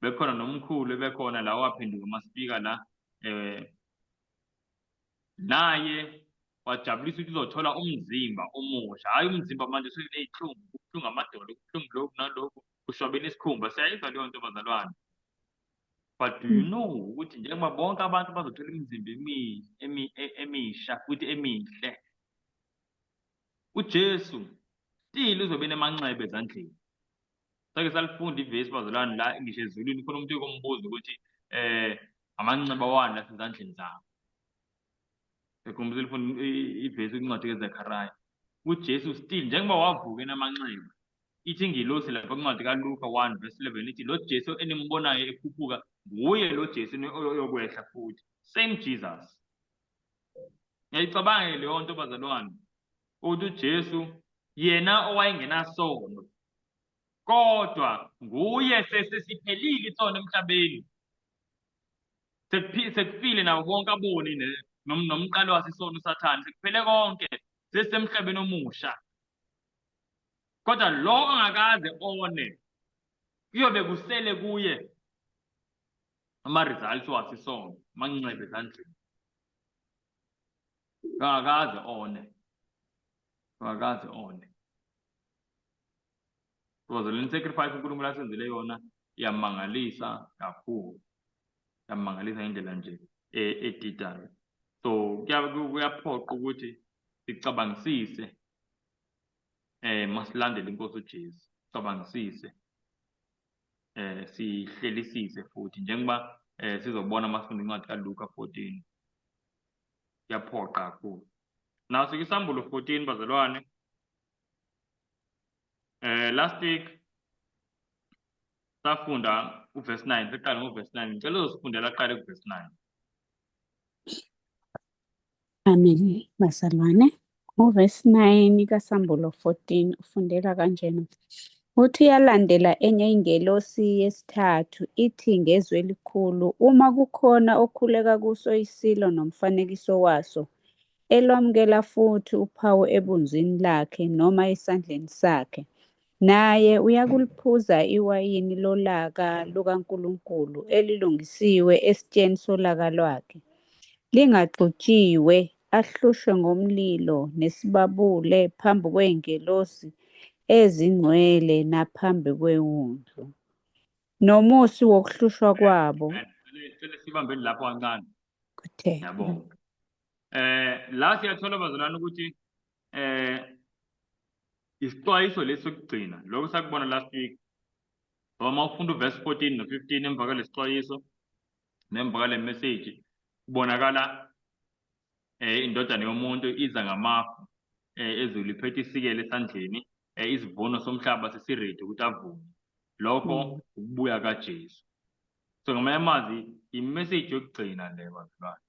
Bekhona nomkhulu ebekhona la waphenduka masipika la naye wajabulisa ukuthi uzothola umzimba omusha, hhayi umzimba manje usuney'hlungu, kubuhlungu amadolo, kubuhlungu lokhu nalokhu, kushwabene isikhumba. Siyayizwa leyo nto bazalwane. But do you know ukuthi njengoba bonke abantu bazothola imizimba emisha futhi emihle, uJesu still uzobe nemanxeba ezandleni. Sake salifunda ivesi bazalwane la ngisho ezulwini khona umuntu uyokumbuza ukuthi amanxeba wani lasezandleni zakho. Ekhumbula ilifunda ivesi kwincwadi kaZakhariya. UJesu still njengoba wavuka enamanxeba, ithi ingilosi lapha kwincwadi kaLuka 1:11 ithi lo Jesu enimbonayo ekhuphuka nguye lo Jesu oyokwehla futhi, same Jesus. Ngiyayicabanga leyo nto bazalwane ukuthi uJesu yena owayengenasono, kodwa nguye sesiphelile isono emhlabeni, sekufile nabo bonke aboni nomqalo wasisono uSathane, sekuphele konke, sesisemhlabeni omusha. Kodwa lo ongakaze one kuyobe kusele kuye ama-results wasisono, amanxeba ezandleni. Kangakaze one. Bazalwane, i-sacrifice uNkulunkulu asenzele yona iyamangalisa kakhulu, iyamangalisa ngendlela nje edidayo. So kuyaphoqa ukuthi sicabangisise masilandele inkosi uJesu, sicabangisise sihlelisise futhi njengoba sizobona masifunda incwadi kaLuka 14. Kuyaphoqa kakhulu. Naso isambulo 14 bazalwane. Last week safunda uverse 9, siqala ngoverse 9. Ngicela uzosifundela aqale kuverse 9. Amen, bazalwane. Uverse 9 kaSambulo 14 ufundela kanjena. Uthi yalandela enye ingelosi yesithathu ithi ngezwi elikhulu, uma kukhona okhuleka kuso isilo nomfanekiso waso, elwamukela futhi uphawu ebunzini lakhe noma esandleni sakhe, naye uyakuliphuza iwayini lolaka lukaNkulunkulu elilungisiwe esitsheni solaka lwakhe, lingaxutshiwe, ahlushwe ngomlilo nesibabule phambi kwey'ngelosi ezingcwele naphambi kweWundlu. Nomusi wokuhlushwa kwabo. Cela sibambeni lapho kancane. Kuthe. Ngiyabonga. La siyathola bazalwane ukuthi isixwayiso lesi sokugcina lokho sakubona last week. Uma ufunda uverse 14 no-15 emva kwale sixwayiso nemva kwale message kubonakala indodana yomuntu iza ngamafu, ezulu iphethe isikele esandleni, isivuno somhlaba sesiredi ukuthi avune. Lokho ukubuya kaJesu. So ngamanye amazwi imessage yokugcina le bazalwane,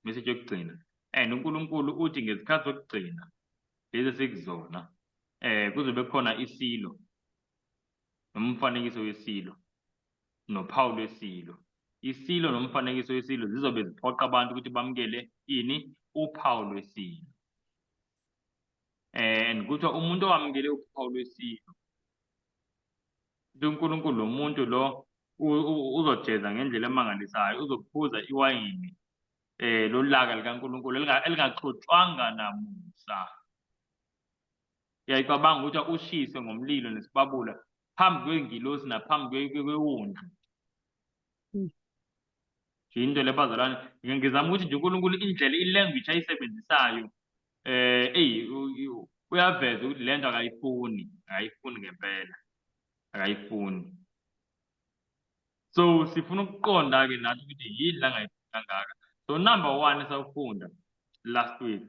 imessage yokugcina. And uNkulunkulu uthi ngezikhathi zokugcina lezi esikuzona kuzobe khona isilo nomfanekiso wesilo nophawu lwesilo. Isilo nomfanekiso wesilo zizobe ziphoqa abantu ukuthi bamukele ini? Uphawu lwesilo. And kuthiwa umuntu owamukele uphawu lwesilo, uNkulunkulu lo muntu lo uzojeza ngendlela emangalisayo, uzophuza iwayini lolaka likaNkulunkulu elingaxutshwanga namusa. Uyayicabanga ukuthi ushiswe ngomlilo nesibabula phambi kwey'ngilosi naphambi kweWundlu. Into le bazalwane, ngizama ukuthi nje uNkulunkulu indlela i-language ayisebenzisayo uyaveza ukuthi le nto akayifuni ngempela, akayifuni. So sifuna ukuqonda-ke nathi ukuthi yini la ngayifuni kangaka. So number 1 esawufunda last week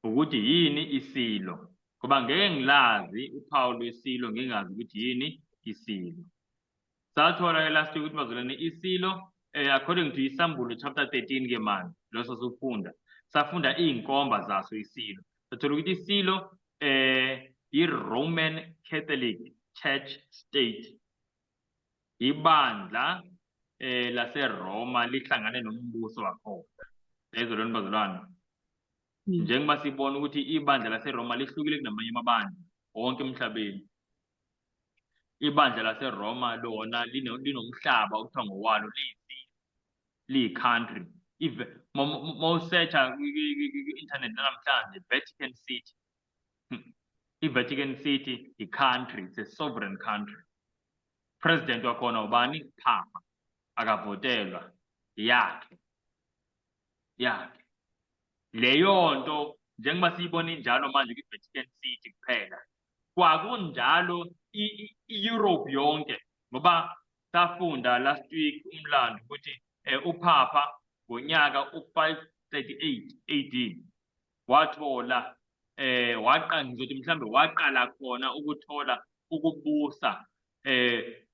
ukuthi yini isilo, ngoba ngeke ngilazi uphawu lwesilo ngingazi ukuthi yini isilo. Sathola-ke last week ukuthi bazalwane isilo according to Isambulo chapter 13 ke manje lo sasufunda, safunda iy'nkomba zaso isilo. Sathola ukuthi isilo i-Roman Catholic Church State, ibandla laseRoma lihlangane nombuso wakhona. Ezolweni bazalwane, njengoba sibona ukuthi ibandla laseRoma lihlukile kunamanye amabandla wonke emhlabeni. Ibandla laseRoma lona linomhlaba okuthiwa ngowalo, liyi-country. Mawusearcha ku-internet namhlanje, Vatican City. I-Vatican City i-country, it's a sovereign country. President wakhona ubani? Papa. Akavotelwa, yakhe. Leyo nto njengoba siyibona injalo manje kwi-Vatican City kuphela, kwakunjalo i-Europe yonke, ngoba safunda last week umlando ukuthi uPapa ngonyaka u-538 AD wathola ngizothi mhlambe waqala khona ukuthola ukubusa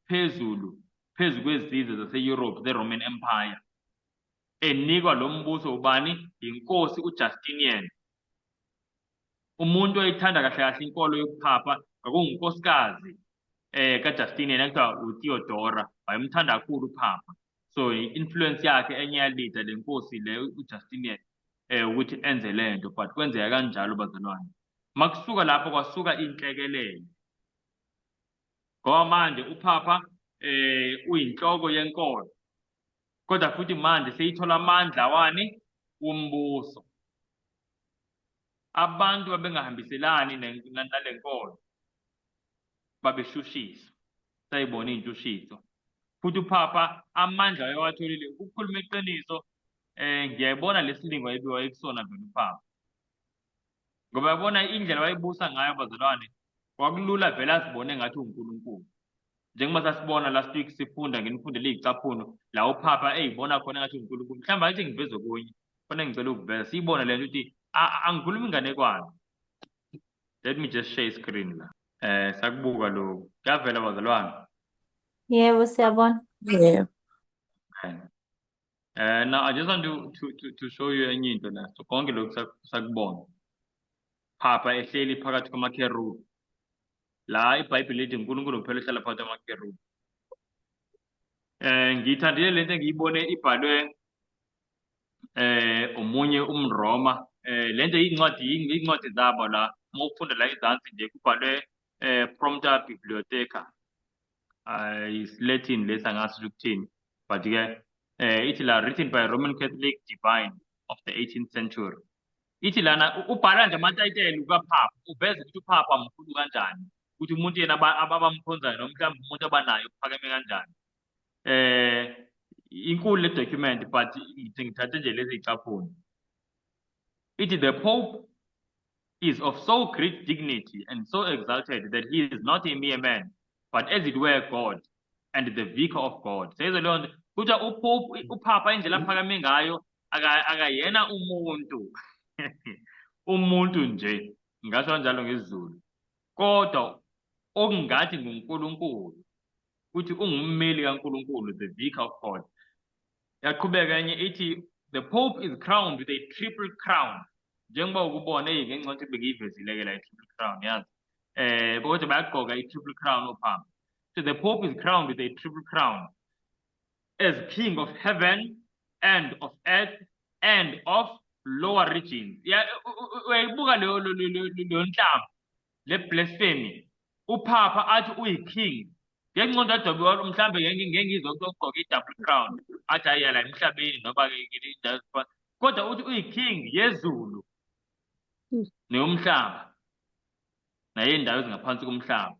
phezu kwezizwe zase-Europe, the Roman Empire. Enikwa lo mbuso ubani? Inkosi uJustinian. Umuntu oyithanda kahle kahle inkolo yobuPhapa kwakungunkosikazi kaJustinian ekuthiwa uTheodora. Wayemthanda kakhulu uPhapa, so i-influence yakhe enye yalida le nkosi le uJustinian ukuthi enze le nto, but kwenzeka kanjalo bazalwane. Makusuka lapho kwasuka inhlekelele, ngoba manje uPhapa uyinhloko yenkolo, kodwa futhi manje seyithola amandla wani? Wombuso. Abantu babengahambiselani nale nkolo, babeshushiswa. Sayibona iy'ntushiso. Futhi uPhapa amandla wayewatholile. Ukukhuluma iqiniso, ngiyayibona lesilingo wayekusona vele uPhapa, ngoba yabona indlela wayebusa ngayo bazalwane, kwakulula vele asibone ngathi uNkulunkulu. Njengoba sasibona last week sifunda ngenifundela iy'caphunu la uPhapa eyibona khona ngathi uNkulunkulu. Mhlawumbe ayithi ngiveze okunye, khona ngicela ukuveza siyibona le nto ukuthi angikhuluma inganekwane. Let me just share screen la. Sakubuka lo. Kuyavela bazalwane? Yebo, siyabona. Yebo. Okay. Now I just want to show you enye into la. So konke lokhu sakubona. Phapa ehleli phakathi kwamakherubhi. La iBhayibheli lithi uNkulunkulu kuphela ehlala phakathi kwamakherubhi. Ngiyithandile lento engiyibone ibhalwe omunye umRoma. Lento iy'ncwadi zabo la, uma ufunda la ezansi nje kubhalwe Prompta Bibliotheca. Is-Latin lesi angazi ukuthini, but ke ithi la, written by Roman Catholic divine of the 18th century. Ithi lana ubhala nje amatayitela ukaPhapa, uveza ukuthi uPhapa mkhulu kanjani, ukuthi umuntu yena abamkhonzayo noma mhlawumbe umuntu abanayo uphakeme kanjani. Inkulu le document, but ngithathe nje lezi y'caphuni. Ithi the Pope is of so great dignity and so exalted that he is not a mere man, but as it were God and the vicar of God. Seyizwe leyo nto, ukuthi uPhapa indlela aphakame ngayo akayena umuntu umuntu nje, ngasho kanjalo ngesiZulu, kodwa okungathi nguNkulunkulu, ukuthi ungummeli kaNkulunkulu, the vicar of God. Yaqhubeka enye ithi the Pope is crowned with a triple crown. Njengoba ukubona ngenxa bengiyivezile la i-triple crown, yazi. Kodwa bayagqoka i-triple crown uPhapa. So the Pope is crowned with a triple crown as King of heaven and of earth and of lower regions. Uyayibuka leyo nhlamvu, le blasphemy. uPhapa athi uyi-king. Ngenxa yokuthi mhlambe ngengizwa ukugqoka i-double crown, athi ayala emhlabeni noma kodwa uthi uyi-king yezulu neyomhlaba, nayey'ndawo ezingaphansi komhlaba.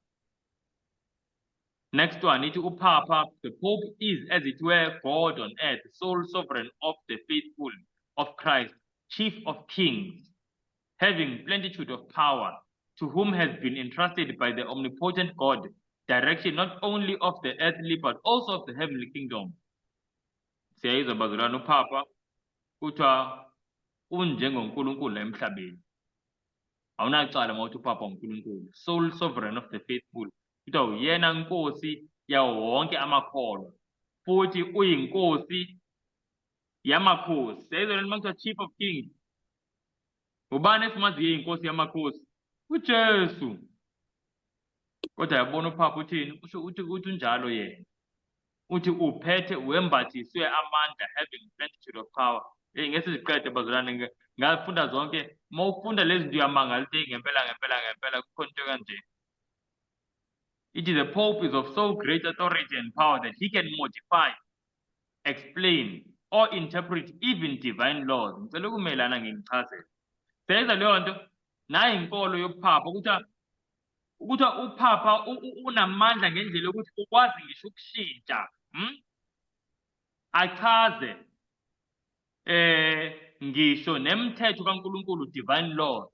Next one, ithi uPhapa, the Pope is as it were God on earth, sole sovereign of the faithful of Christ, chief of kings, having plenitude of power, to whom has been entrusted by the omnipotent God direction not only of the earthly but also of the heavenly kingdom. Siyayizwa bazalwane, uPhapa kuthiwa unjengoNkulunkulu la emhlabeni. Awunacala mawuthi uPhapa uNkulunkulu, sole sovereign of the faithful. Kuthiwa uyena nkosi yawo wonke amakholwa, futhi uyinkosi yamakhosi. Siyayizwa lento makuthiwa chief of kings. Ubani esimaziyo inkosi yamakhosi? uJesu. kodwa yabona uPhapha uthini uthi unjalo yena uthi uphethe wembathiswe amandla, having plenitude of power. Ngeke siziqede bazalwane, ngafunda zonke. Mawufunda lezi zinto uyamangala ukuthi ngempela kukhona into kanje. Ithi the Pope is of so great authority and power that he can modify, explain, or interpret even divine laws. Ngicela ukumelana ngichazele. Senza leyo nto nayi inkolo yoPhapha ukuthi uPhapha unamandla ngendlela yokuthi ukwazi ngisho ukushintsha, achaze ngisho nemithetho kaNkulunkulu, divine laws.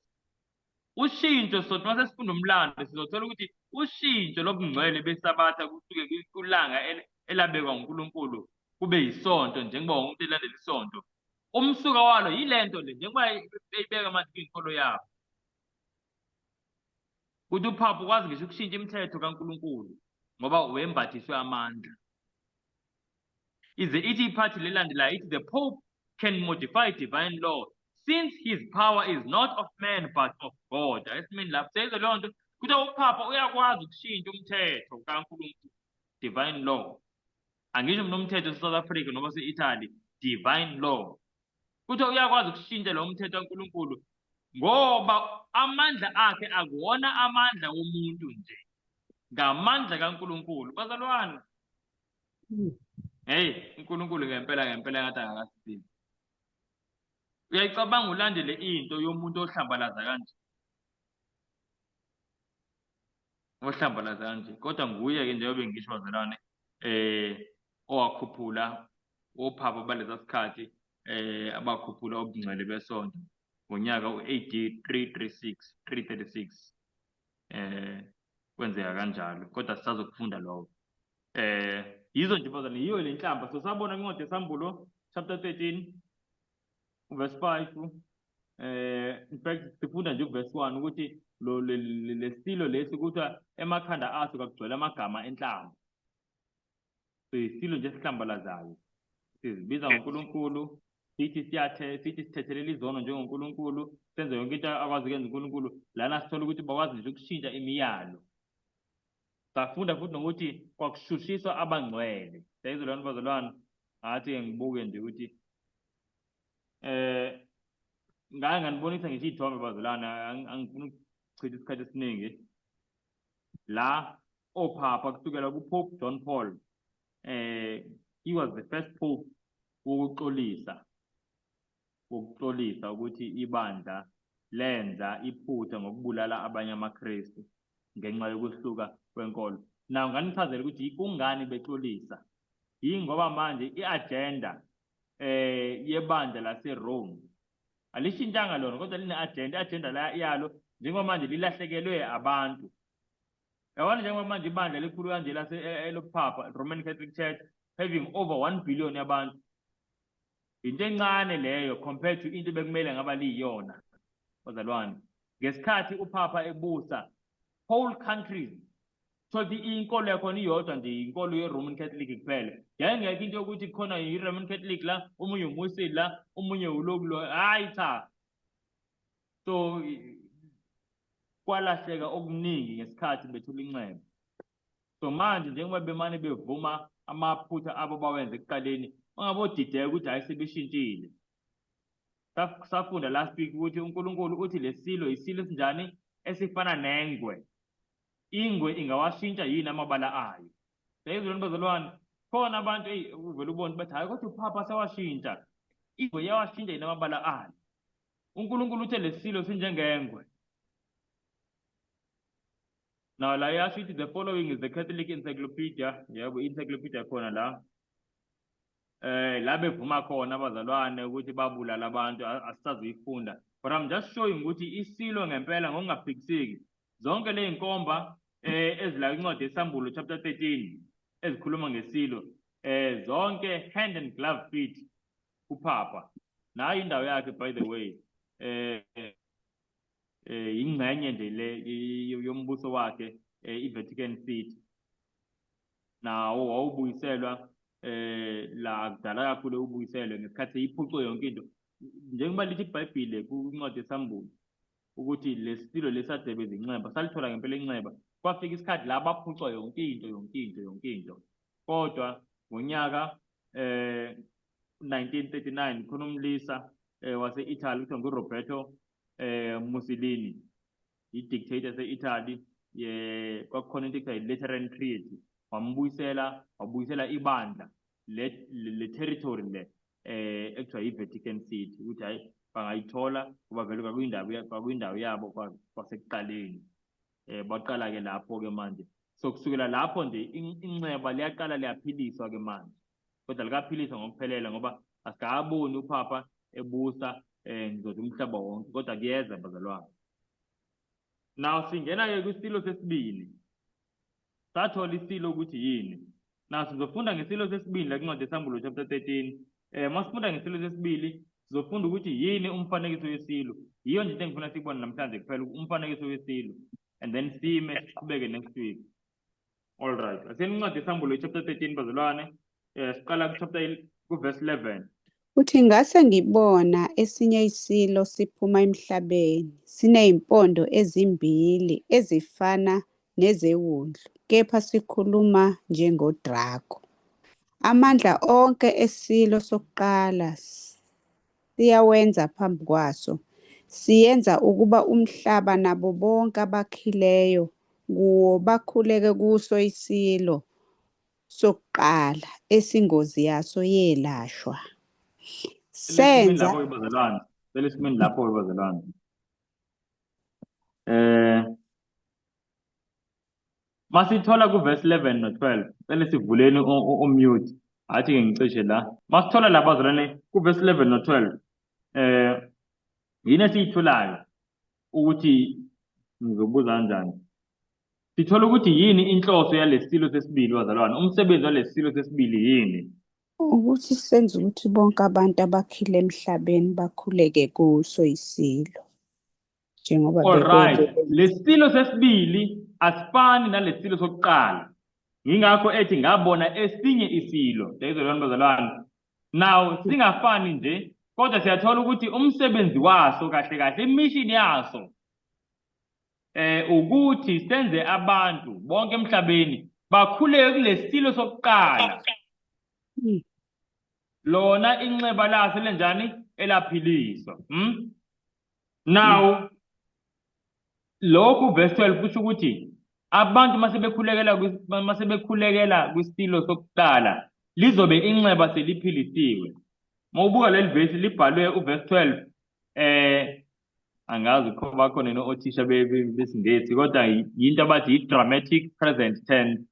Ushintsho sothi mase sifunda umlando sizothola ukuthi ushintsho lobungcwele besabatha kusuke kulanga elabekwa uNkulunkulu kube yisonto njengoba wonke umuntu elandela isonto. Umsuka walo yilento le njengoba beyibeka manje kwinkolo yabo. Ukuthi uPhapha ukwazi ngisho ukushintsha imithetho kaNkulunkulu ngoba wembathiswe amandla. Ize ithi iphathi lelandelayo ithi the Pope can modify divine law since his power is not of man but of God. Ayisimini lapho senze leyo nto ukuthi uPhapha uyakwazi ukushintsha umthetho kaNkulunkulu, divine law. Angisho mina umthetho South Africa noma se-Italy, divine law. Ukuthi uyakwazi ukushintsha lo mthetho kaNkulunkulu ngoba amandla akhe akuwona amandla womuntu nje, ngamandla kaNkulunkulu. Bazalwane, hey, uNkulunkulu ngempela ngathi akakasizi. Uyayicabanga ulandele into yomuntu ohlambalaza kanje, kodwa nguye-ke njengoba ngisho bazalwane owakhuphula oPhapha baleza sikhathi abakhuphula ubungcwele besonto ngonyaka u-AD 336 kwenzeka kanjalo, kodwa sisazokufunda lokho. Yizo nje bazalwane, yiyo le nhlamba. So sabona incwadi yesambulo chapter 13 verse 5. In fact sifunda nje verse 1 ukuthi lesilo lesi kuthiwa emakhanda aso kakugcwele amagama enhlamba. So isilo nje esihlambalazayo, sizibiza ngoNkulunkulu, sithi sithethelela izono njengoNkulunkulu, senze yonke into akwazi ukwenza uNkulunkulu. Lana sithola ukuthi bakwazi nje ukushintsha imiyalo. Safunda futhi nokuthi kwakushushiswa abangcwele. Siyayizolwana bazalwane, ngathi ngibuke nje ukuthi ngake nganibonisa ngisho iy'thombe bazalwane, angifuni ukuchitha isikhathi esiningi la oPhapha kusukela kuPope John Paul. He was the first pope wokuxolisa ukuthi ibandla lenza iphutha ngokubulala abanye amaKristu ngenxa yokuhluka kwenkolo. Naw nganichazela ukuthi kungani bexolisa. Yingoba manje i-agenda yebandla laseRome alishintshanga lona, kodwa line-agenda. I-agenda yalo njengoba manje lilahlekelwe abantu. Yabona njengoba manje ibandla likhulu kanje eloPhapha, Roman Catholic Church, having over 1 billion yabantu, into encane leyo compared to into bekumele ngaba liyiyona bazalwane. Ngesikhathi uPhapha ebusa whole countries, so inkolo yakhona iyodwa nje, inkolo ye-Roman Catholic kuphela. Yayingekho into yokuthi khona i-Roman Catholic la, omunye uMuslim la, omunye ulokulo, hayi cha. So kwalahleka okuningi ngesikhathi bethula inxeba. So manje njengoba bemane bevuma amaphutha abo bawenza ekuqaleni, bangabodideka ukuthi hayi sebeshintshile. Safunda last week ukuthi uNkulunkulu uthi lesilo isilo esinjani, esifana nengwe. Ingwe ingawashintsha yini amabala ayo. Siyayizolwana bazalwane, khona abantu uvele ubone bathi hayi kodwa uPhapha sewashintsha. Ingwe yawashintsha yini amabala ayo. uNkulunkulu uthe lesilo sinjengengwe. Now la yasho ithi the following is the Catholic Encyclopedia. Yebo, encyclopedia khona la. La bevuma khona abazalwane ukuthi babulala abantu, asisazuyifunda. But I'm just showing ukuthi isilo ngempela ngokungaphikiseki. Zonke le inkomba ezila incwadi yesambulo chapter 13 ezikhuluma ngesilo, zonke hand and glove fit uPhapha. Nayo indawo yakhe by the way. Ingxenye nje le yombuso wakhe, iVatican City. Nawo wawubuyiselwa la kudala kakhulu ubuyiselwe ngesikhathi iphucwe yonke into. Njengoba lithi iBhayibhile kuncwadi yesambulo ukuthi lesilo lesadebe izinxeba salithola ngempela inxeba, kwafika isikhathi la baphucwa yonke into. Kodwa ngonyaka 1939 khona umlisa wase-Italy kuthiwa nguRoberto Mussolini, i-dictator se-Italy, kwakukhona into ekuthiwa yi-Lateran Treaty, wabuyisela ibandla le territory le ekuthiwa yi-Vatican City ukuthi hayi bangayithola kuba vele kwakuyindawo yabo kwasekuqaleni. Baqala-ke lapho-ke manje, so kusukela lapho nje inceba liyaqala liyaphiliswa ke manje, kodwa likaphiliswa ngokuphelele ngoba asikaboni uPhapha ebusa ngizothi umhlaba wonke, kodwa kuyeza bazalwane. Now singena-ke kwisilo sesibili, sathola isilo ukuthi yini. Now sizofunda ngesilo sesibili la kwincwadi yeSambulo chapter 13. Masifunda ngesilo sesibili sizofunda ukuthi yini umfanekiso wesilo. Yiyo nje into engifuna sikubone namhlanje kuphela, umfanekiso wesilo, and then sime siqhubeke next week. All right, asiyencwadi yeSambulo chapter 13 bazalwane. Siqala ku-verse 11. Uthi ngase ngibona esinye isilo siphuma emhlabeni, sineyimpondo ezimbili ezifana nezewundlu, kepha sikhuluma njengodrago. Amandla onke esilo sokuqala siyawenza phambi kwaso, siyenza ukuba umhlaba nabo bonke abakhileyo kuwo bakhuleke kuso isilo sokuqala esingozi yaso yelashwa. Selesimini Senza lapho-ke bazalwane, selesimini lapho-ke bazalwane. Masithola ku-verse 11 no-12, selesivuleni umute, athi-ke ngicishe la. Masithola la bazalwane ku-verse 11 no-12, yini esiyitholayo ukuthi ngizobuza kanjani. Sithola ukuthi yini inhloso yalesilo sesibili bazalwane, umsebenzi walesilo sesibili yini? ukuthi senze ukuthi bonke abantu abakhile emhlabeni bakhuleke kuso isilo, njengoba All right, bekwele. lesilo sesibili asifani nalesilo sokuqala. Ngingakho ethi ngabona esinye isilo, ndayizolwana bazalwane. Now singafani nje, kodwa siyathola ukuthi umsebenzi waso kahle kahle, imission yaso ukuthi senze abantu bonke emhlabeni bakhuleke kulesilo sokuqala. Lona inxeba laso lenjani elaphiliswa. Now lokhu verse 12 kusho ukuthi abantu masebekhulekela kwisilo sokuqala lizobe inxeba seliphilisiwe. Mawubuka leli verse libhalwe uverse 12, angazi ukuba khona othisha besingesi, kodwa yinto abathi i-dramatic present tense.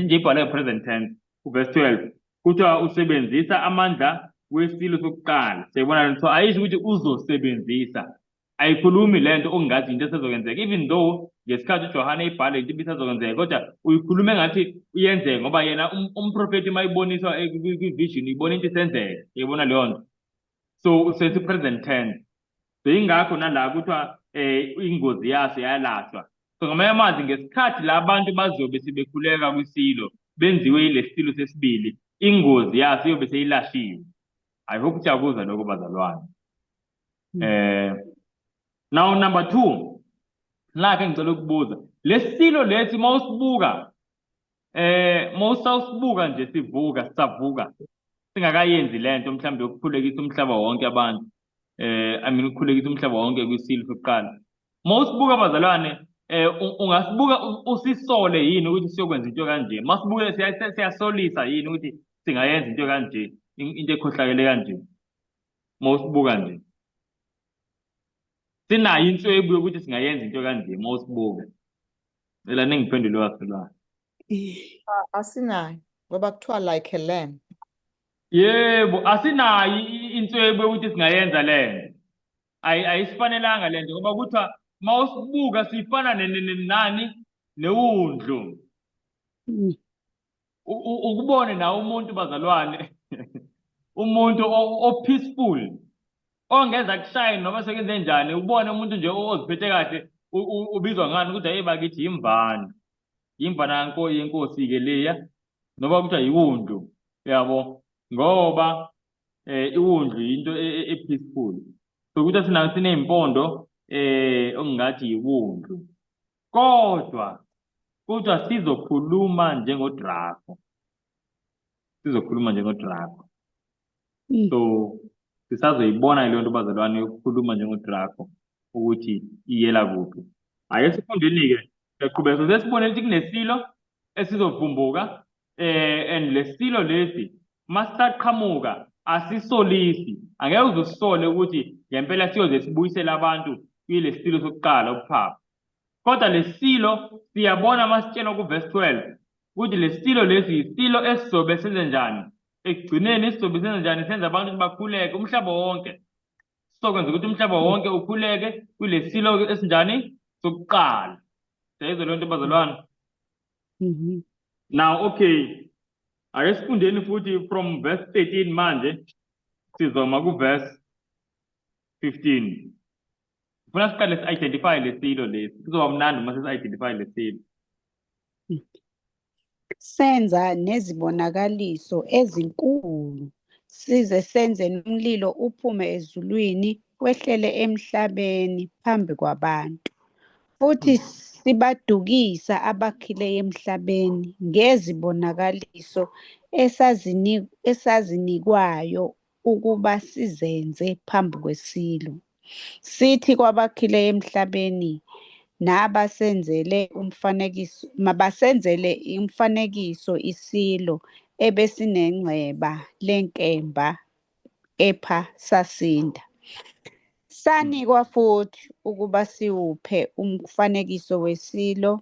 Nje ibhalwe present tense uverse 12 kuthiwa usebenzisa amandla wesilo sokuqala. Siyabona lento, ayisho ukuthi uzosebenzisa, ayikhulumi lento ongathi into esezokwenzeka, even though ngesikhathi uJohane ebhala into ibisazokwenzeka, kodwa uyikhuluma engathi uyenzeka ngoba yena umprofeti mayiboniswa kwi-vision ibona into isenzeka. Yabona leyo nto, so usebenzisa present tense. So ingakho nala kuthiwa ingozi yaso yalashwa. So ngamanye amazwi ngesikhathi la abantu bazobe sebekhuleka kwisilo benziwe ilesilo sesibili, ingozi yaso iyobe seyilashiwe. I hope siyakuzwa lokho bazalwane. Now number 2, la-ke ngicela ukubuza, lesilo lesi mawusibuka mawusawusibuka nje sisavuka singakayenzi lento mhlawumbe yokukhulekisa umhlaba wonke abantu, ukukhulekisa umhlaba wonke kwisilo sokuqala. Mawusibuka bazalwane, ungasibuka usisole yini ukuthi siyokwenza into kanje. Masibuke siyasolisa yini ukuthi singayenza into kanje, into ekhohlakele kanje. Mawusibuka nje sinayo inswebu yokuthi singayenza into kanje. Mawusibuka ela ningiphendule wasilwana. Asinayo ngoba kuthiwa like a lamb. Yebo, asinayo inswebu yokuthi singayenza lento. Ayisifanelanga lento ngoba kuthiwa mawusibuka sifana nani newundlu. Ukubone nawe umuntu bazalwane umuntu o-peaceful ongenza kushayini noma sekwenze njani, ubone umuntu nje oziphethe kahle ubizwa ngani ukuthi hey bakithi imvana yenkosi-ke leya, noba kuthiwa yiwundlu, yabo, ngoba iwundlu into e-peaceful. So kuthiwa sineyimpondo ongathi yiwundlu. kodwa sizokhuluma njengoDraco. Sizokhuluma njengoDraco. Mm. So sisazoyibona leyo nto bazalwane yokukhuluma njengoDraco ukuthi iyela kuphi. Ake esifundeni-ke siqhubeka so sesibone ukuthi kunesilo esizovumbuka and lesilo lesi masisaqhamuka asisolisi. Angeke uze usisole ukuthi ngempela siyoze sibuyisele abantu kuyile silo sokuqala ukuphapha. Kodwa lesilo siyabona masitshelwa kuverse 12 ukuthi lesilo lesi isilo esizobe senze njani ekugcineni, sizobe senze njani, senza abantu ukuthi bakhuleke umhlaba wonke. Sizokwenza ukuthi umhlaba wonke ukhuleke kulesilo esinjani sokuqala. Siyayizwa leyo nto bazalwane? Mhm. Now okay, ake sifundeni futhi from verse 13 manje sizoma kuverse 15. Funa siqale si-identify lesilo lesi. Kuzoba mnandi uma sesi-identify lesilo. Senza nezibonakaliso ezinkulu size senze nomlilo uphume ezulwini wehlele emhlabeni phambi kwabantu. Futhi sibadukisa abakhileyo emhlabeni ngezibonakaliso esazinikwayo ukuba sizenze phambi kwesilo. Sithi kwabakhileyo emhlabeni nabasenzele umfanekiso, mabasenzele umfanekiso isilo ebesinengceba lenkemba epha sasinda. Sanikwa futhi ukuba siwuphe umfanekiso wesilo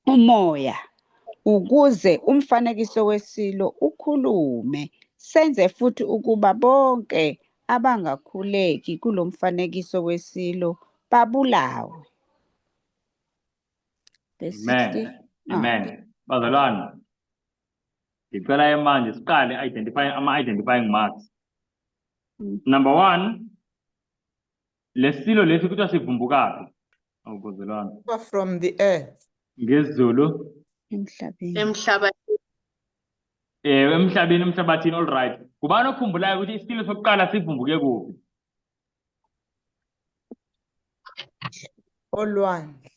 umoya ukuze umfanekiso wesilo ukhulume. Senze futhi ukuba bonke abangakhuleki kulo mfanekiso wesilo babulawe. Verse 60. Amen. Bazalwane, ngicela manje siqale ama-identifying marks. Number 1, lesilo lesi kuthiwa sivumbukaphi? Awubuzalwane. From the earth. NgesiZulu Emhlabeni. emhlabathini, all right. Kubani okhumbulayo ukuthi isilo sokuqala sivumbuke kuphi? Olwandle.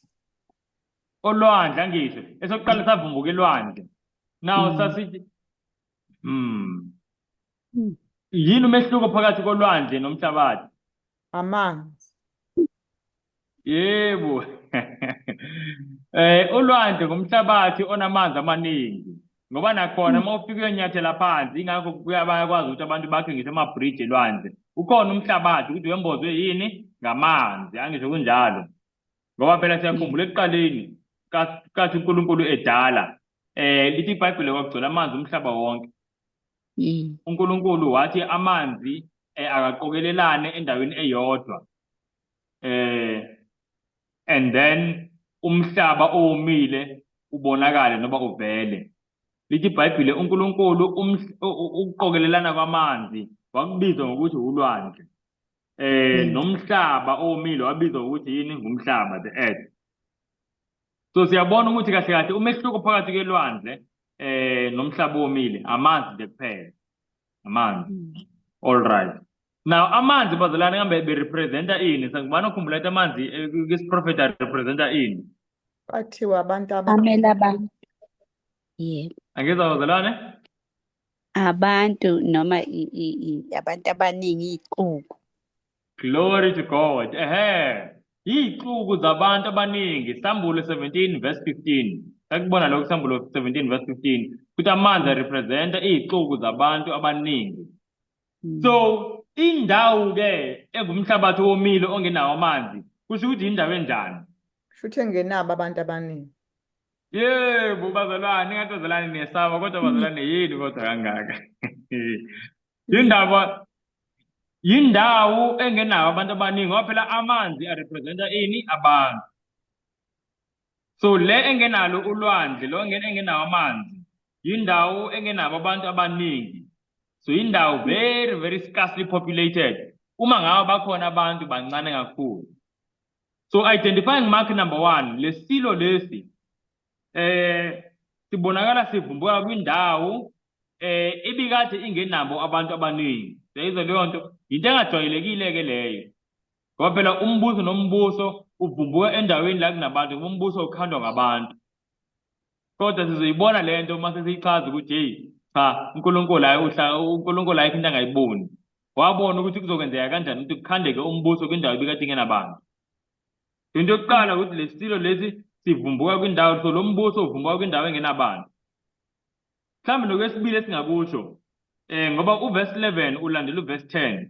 Olwandle angisho. Esokuqala savumbuka elwandle. Now sasithi yini umehluko phakathi kolwandle nomhlabathi? Amanzi. Yebo. Ulwandle ngumhlabathi onamanzi amaningi. Ngoba nakhona uma ufika uyonyathela phansi, ingakho bayakwazi ukuthi abantu bakhe ngisho ama-bridge elwandle. Ukhona umhlabathi ukuthi wembozwe yini? Ngamanzi, angisho kunjalo. Ngoba phela siyakhumbula ekuqaleni kathi uNkulunkulu edala, lithi iBhayibheli kwakugcwele amanzi umhlaba wonke. uNkulunkulu wathi amanzi akaqokelelane endaweni eyodwa. And then umhlaba owomile ubonakale noba uvele. Lithi iBhayibheli uNkulunkulu ukuqokelelana kwamanzi wakubizwa ngokuthi ulwandle. Nomhlaba owomile wabizwa ukuthi yini? Ngumhlaba, the earth. So siyabona ukuthi kahle kahle umehluko phakathi kwelwandle nomhlaba owomile amanzi nje kuphela. Amanzi. All right. Now amanzi bazalwane ngambe berepresenta ini? Sangibana ukhumbula ukuthi amanzi kwisiprofeta representa ini? Bathiwa abantu Amela abantu. Yebo. Angizwa bazalwane? Abantu noma abantu abaningi ixuku. Glory to God. Iy'xuku zabantu abaningi. Sambulo 17 verse 15. Sakubona lokho Sambulo 17 verse 15. Ukuthi amanzi representa iy'xuku zabantu abaningi. So indawo-ke engumhlabathi womile ongenawo amanzi kusho ukuthi indawo enjani? Kusho engenabo abantu abaningi. Yebo bazalwane, ingathi bazalwane nesaba kodwa bazalwane yini kodwa kangaka. Yindawo engenawo abantu abaningi ngoba phela amanzi arepresenta ini? Abantu. So le engenalo ulwandle, lo engenawo amanzi, yindawo engenabo abantu abaningi. So indawo very very scarcely populated. Uma ngabe bakhona abantu bancane kakhulu. So identifying mark number 1, lesilo lesi sibonakala sivumbuka kwindawo ebikade ingenabo abantu abaningi. Siyayizwa leyo nto? Into engajwayelekile ke leyo. Ngoba phela umbuso nombuso uvumbuka endaweni la kunabantu ngoba umbuso ukhandwa ngabantu. Kodwa sizoyibona le nto uma sesiyichaza ukuthi hey cha uNkulunkulu ayikho into angayiboni. Wabona ukuthi kuzokwenzeka kanjani ukuthi kukhandeke umbuso kwindawo ebikade ingenabantu. Into yokuqala ukuthi lesilo lesi sivumbuka kwindawo, so lo mbuso uvumbuka kwindawo engenabantu. Mhlawumbe nokwesibili esingakusho ngoba uverse 11 ulandela uverse 10.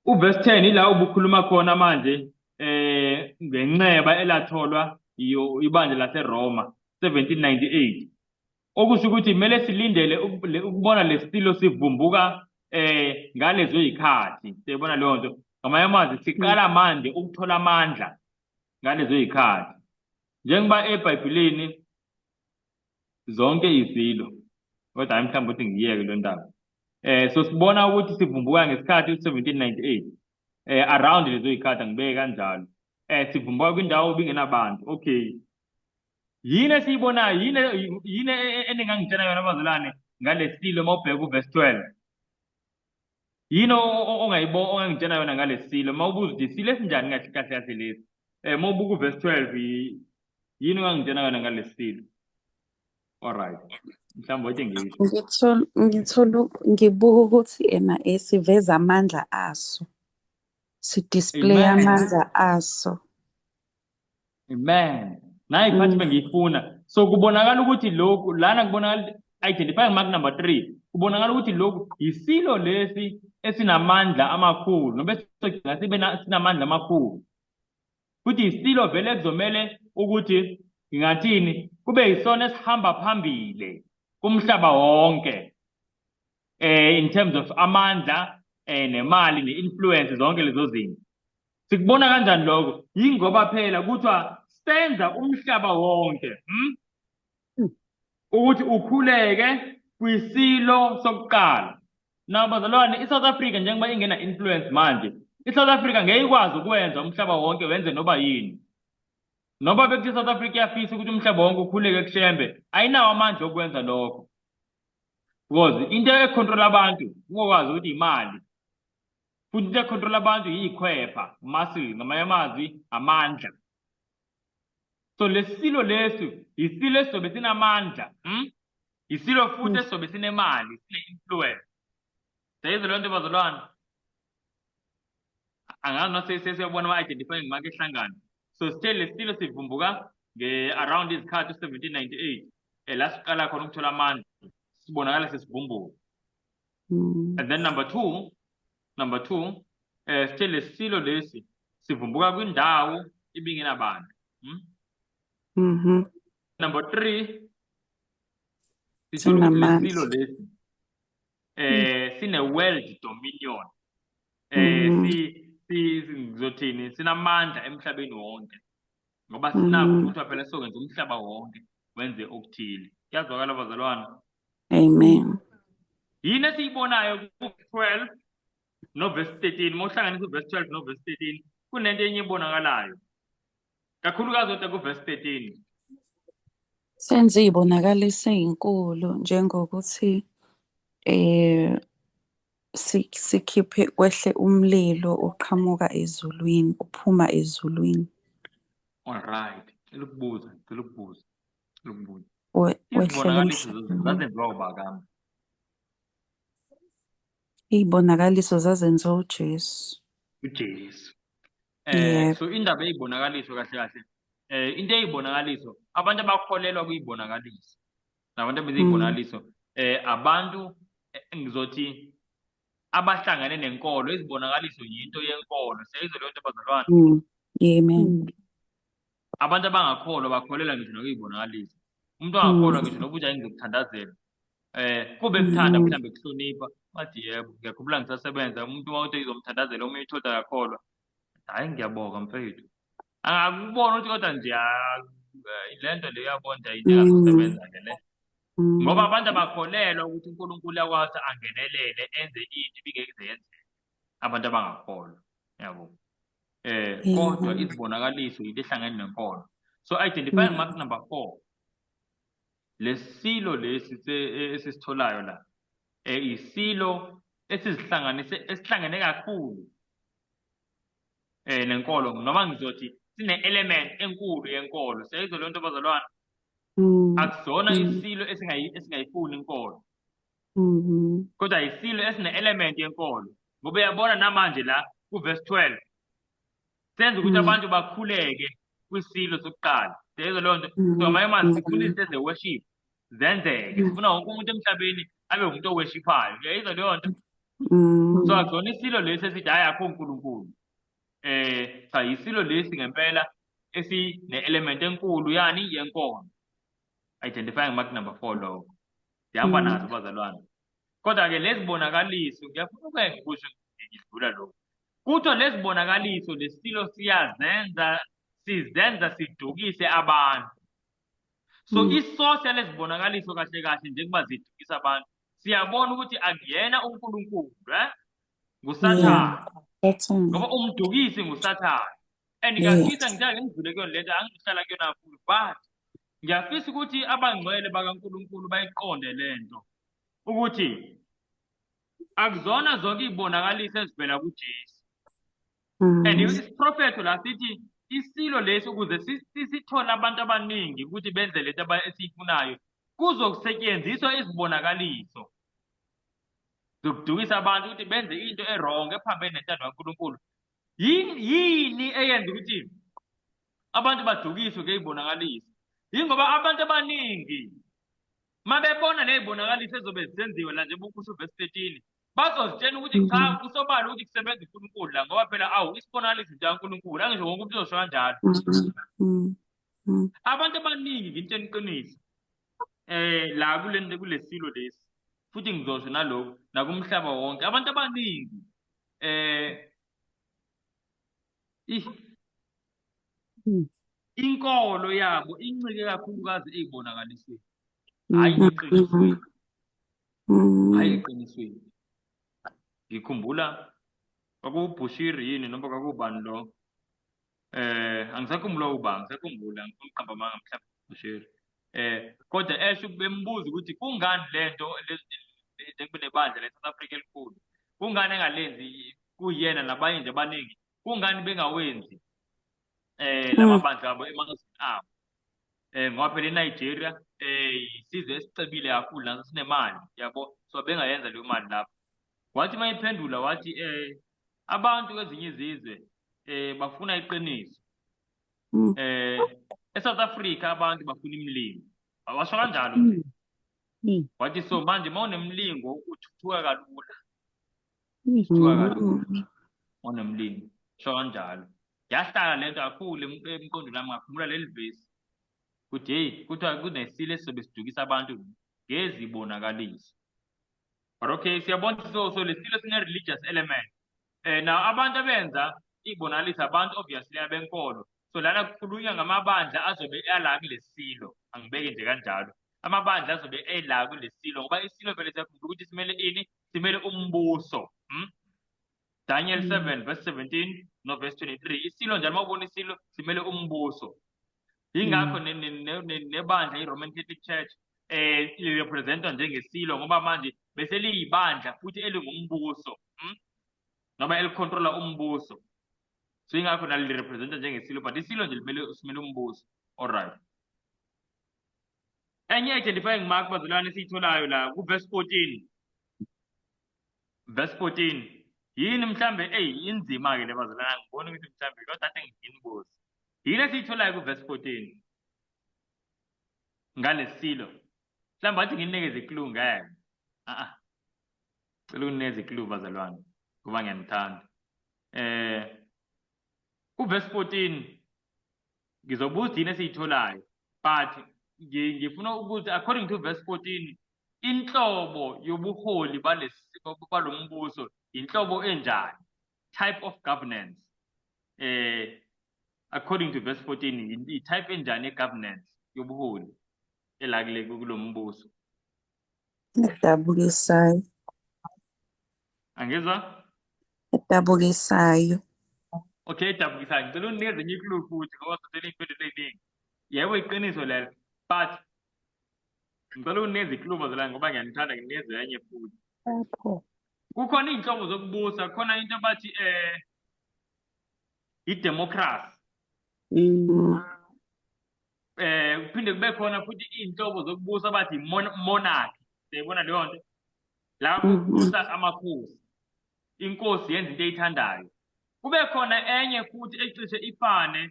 Uverse 10 ila ubukhuluma khona manje ngenxeba elatholwa ibandla laseRoma 1798. Okusho ukuthi kumele silindele ukubona lesilo sivumbuka ngalezo yikhathi. Siyabona leyo nto. Ngamanye amazwi siqala manje ukuthola amandla ngalezo yikhathi. Njengoba eBhayibhelini zonke izilo, kodwa hayi mhlawumbe ukuthi ngiyeke lo ndaba. So sibona ukuthi sivumbuka ngesikhathi 1798 around lezo yikhathi angibeke kanjalo. Sivumbuka kwindawo ebingenabantu. Okay, yini esiyibonayo, yini eningangitshela yona abazalwane ngalesilo mawubheka uverse 12? Yini ongangitshela yona ngalesilo mawubuza ukuthi isilo esinjani kahle kahle lesi? Mawubuka uverse 12 yini ongangitshela yona ngalesilo? Alright, mhlawumbe wathi ngisho. Ngibuka ukuthi siveza amandla aso, sidisplay Amen. amandla aso. Amen. Nayi phansi bengiyifuna. So kubonakala ukuthi lokhu lana kubonakala identify mark number 3. Kubonakala ukuthi lokhu isilo lesi esinamandla amakhulu, ngoba sogcina sinamandla amakhulu. Futhi isilo vele kuzomele ukuthi ngingathini kube yisona esihamba phambile kumhlaba wonke in terms of amandla nemali ne-influence zonke lezo zinto. Sikubona kanjani lokho? Yingoba phela kuthiwa senza umhlaba wonke ukuthi ukhuleke kwisilo sokuqala. Na bazalwane, iSouth Africa njengoba ingena influence manje, iSouth Africa ngeke ikwazi ukwenza umhlaba wonke wenze noba yini. Noba bekuthi iSouth Africa iyafisa ukuthi umhlaba wonke ukhuleke kushembe, ayinawo amandla okwenza lokho. Because into econtrol abantu ukwazi ukuthi imali. Futhi into econtrol abantu yikhwepha, muscle, ngamanye amazwi amandla. So lesilo lesu isilo esizobe sinamandla, isilo futhi esizobe sinemali, sine-influence. Seyizwe leyo nto bazalwane? Angazi noma sesiyabona ama-identifying mark ehlangana. So sithe lesilo sivumbuka around izikhathi 1798 la siqala khona ukuthola amandla, sibonakala sesivumbuka. And then number two, sithe lesilo lesi sivumbuka kwindawo ibingenabantu. Number 3, sithola ukuthi lesilo lesi sine-world dominion. Ngizothini, sinamandla emhlabeni wonke, ngoba sinakho ukuthi phela sokwenza umhlaba wonke wenze okuthile. Kuyazwakala bazalwane? Amen. Yini esiyibonayo ku-12 noverse 13? Mawuhlanganisa uverse 12 noverse 13 kunento enye ebonakalayo, kakhulukazi kodwa kuverse 13. Senze ibonakaliso ezinkulu njengokuthi sikhiphe kwehle umlilo oqhamuka ezulwini, uphuma ezulwini. Alright, ukubuza. Izibonakaliso zazenziwa ubakami. Iy'bonakaliso zazenziwa uJesu. uJesu. Yebo. So indaba ey'bonakaliso kahle into ey'bonakaliso, abantu abakholelwa kuy'bonakaliso nabantu abeziy'bonakaliso abantu ngizothi abahlangane nenkolo. Izibonakaliso yinto yenkolo. Siyayizwa leyo nto bazalwane? Amen. Abantu abangakholwa bakholelwa ngisho nakuy'bonakaliso. Umuntu angakholwa ngisho nokuthi hayi ngizokuthandazela kube kuthanda mhlawumbe kuhlonipha, bathi yebo ngiyakhumbula ngisasebenza umuntu wonke izomthandazela omunye uthole akakholwa. Hayi ngiyabonga mfethu, angakubona ukuthi kodwa nje le nto le uyabona into engazosebenza-ke le, ngoba abantu abakholelwa ukuthi uNkulunkulu uyakwazi angenelele enze into ibingeke ize yenzeke. Abantu abangakholwa, yabo. Kodwa izibonakaliso into ehlangene nenkolo. So identifying mark number 4, lesilo lesi esisitholayo la isilo esihlangene kakhulu nenkolo noma ngizothi sine-element enkulu yenkolo. Siyayizwa leyo nto bazalwane? Mm. Akusona Mm. isilo esingayifuni inkolo, Mhm. kodwa isilo esine-element yenkolo. Ngoba uyabona namanje la kuverse 12 senza ukuthi Mm. abantu bakhuleke kwisilo sokuqala. Siyayizwa leyo nto? So Mhm. ngamanye amazwi sifuna Mhm. izinto ze-worship zenzeke. Mm. Sifuna wonke umuntu emhlabeni abe umuntu oweshiphayo. Uyayizwa leyo nto? Mhm. So akusona isilo lesi esithi hhayi akho uNkulunkulu. Cha isilo lesi ngempela esine-element enkulu yani yenkolo. Identifying mark number 4 lokho. Sihamba Mm. nazo bazalwane. Kodwa-ke lezibonakaliso ngiyafuna ukwenza kusho ngidlula lokho. Kuthiwa lezibonakaliso lesilo sizenza sidukise abantu. So Mm. isource yalezibonakaliso kahle kahle njengoba zidukisa abantu, siyabona ukuthi akuyena uNkulunkulu, nguSathane. Yeah. Satan. Ngoba umdukisi nguSathane. And ngiyafisa Yes. ngithanda ngidlule kuyona lento angihlala kuyona kakhulu, but ngiyafisa ukuthi abangcwele bakaNkulunkulu bayiqonde lento ukuthi akuzona zonke izibonakaliso ezivela kuJesu. And Mhm. isiprofetho la sithi isilo lesi ukuze sithole abantu abaningi ukuthi benze lento esiyifunayo kuzokusetshenziswa izibonakaliso zokudukisa abantu ukuthi benze into e-wrong ephambene nentando kaNkulunkulu. Yini eyenza ukuthi abantu badukiswe ngey'bonakaliso? Yingoba abantu abaningi mabebona ley'bonakaliso ezobe zenziwe la njengoba kusho uvesi 13 bazozitshela ukuthi cha kusobala ukuthi kusebenza uNkulunkulu la ngoba phela isibonakaliso into kaNkulunkulu. Angisho wonke umuntu uzosho kanjalo. Mhm. Mhm. Abantu abaningi ngitshela iqiniso la kule silo lesi futhi ngizosho nalokho nakumhlaba wonke abantu abaningi Mm. inkolo yabo incike kakhulukazi ey'bonakalisweni, hhayi Mhm. eqinisweni, hhayi Mhm. eqinisweni. Ngikhumbula kwakuBushiri yini noma kwakubani lo angisakhumbula uba ngisakhumbula ngifuna ukuqamba amanga mhlawumbe Bushiri. Kodwa esho bembuza ukuthi kungani lento nebandla le-South Africa elikhulu kungani engalenzi kuyena nabanye nje abaningi, kungani bengawenzi lamabandla abo emazweni abo. Ngoba phela eNigeria isizwe esicebile kakhulu naso sinemali yabo, so bengayenza leyo mali lapho. Wathi uma iphendula wathi abantu kwezinye izizwe bafuna iqiniso. Mm. eSouth Africa abantu bafuna imilimo. Washo kanjalo nje. Mm. Wathi so manje uma unemlingo uthuthuka kalula. Thuthuka kalula Mhm. onemlingo. Sho kanjalo. Yahlala lento kakhulu emqondweni wami ngakhumbula leli vesi. Kuthi hey kuthiwa kunesilo esizobe sidukisa abantu ngezibonakaliso. But okay siyabona so lesilo sine-religious element. Now abantu abenza ibonakaliso abantu obviously abenkolo. So lana kukhulunywa ngamabandla azobe ala kulesilo. Angibeke nje kanjalo. Amabandla azobe ela kulesilo ngoba isilo vele siyakhumbula ukuthi simele ini? Simele umbuso. Daniel 7 verse 17 no verse 23. Isilo njalo uma ubona isilo simele umbuso. Yingakho nebandla i-Roman Catholic Church lirepresentwa njengesilo ngoba manje bese liyibandla futhi elingumbuso. Noma elicontrola umbuso. So yingakho nalo lirepresenta njengesilo but isilo nje simele umbuso. Alright. Enye identifying mark bazalwane esiyitholayo la kuverse 14. Verse 14. Yini mhlambe inzima ke le bazalwane ngibona ukuthi mhlambe kodwa ade nginibuze. Yini esiyitholayo kuverse 14? Ngalesilo. Mhlawumbe athi nginikeze iclue ngeke. Cela uninikeze iclue bazalwane ngoba ngiyanithanda. Kuverse 14 ngizobuza yini esiyitholayo but ngifuna ukuthi according to verse 14 inhlobo yobuholi balombuso inhlobo enjani, type of governance. According to verse 14 i-type enjani ye-governance yobuholi elakile kulo mbuso. Edabukisayo. Angizwa? Edabukisayo. Okay, edabukisayo. Ngicela uninikeze enye iclue futhi ngoba sithole iy'mpendulo ey'ningi. Yebo iqiniso lelo but ngicela uninikeze iclue bazalwane ngoba ngiyanithanda nginikeze enye futhi. Lapho. Kukhona iy'nhlobo zokubusa, khona into abathi idemocracy. Mm. Kuphinde kube khona futhi iy'nhlobo zokubusa abathi monarchy. Siyayibona leyo nto? Lapho Mhm. kubusa amakhosi. Inkosi yenza into eyithandayo. Kube khona enye futhi ecishe ifane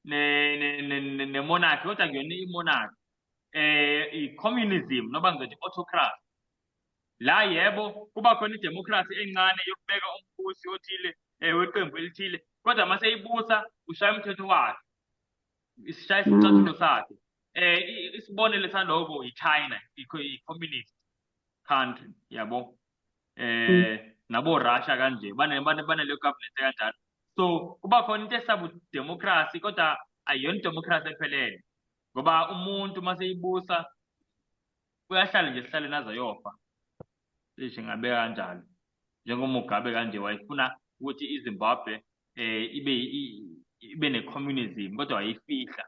ne-monarchy, kodwa kuyona i-monarchy. I-communism noma ngizothi autocracy. La yebo kuba khona idemocracy encane yokubeka umbusi othile weqembu elithile, kodwa mase ibusa ushaya umthetho wakhe, isishaya isicathulo sakhe. Isibonelo saloko i-China, i-communist country, yabo. Nabo Russia kanje banaleyo government kanjalo. So kuba khona into esabu democracy, kodwa ayiyona democracy ephelele, ngoba umuntu mase ibusa uyahlala nje sihlale nazo yofa. Cishe ngabeka kanjalo. NjengoMugabe kanje wayefuna ukuthi iZimbabwe ibe ne-communism, kodwa wayifihla,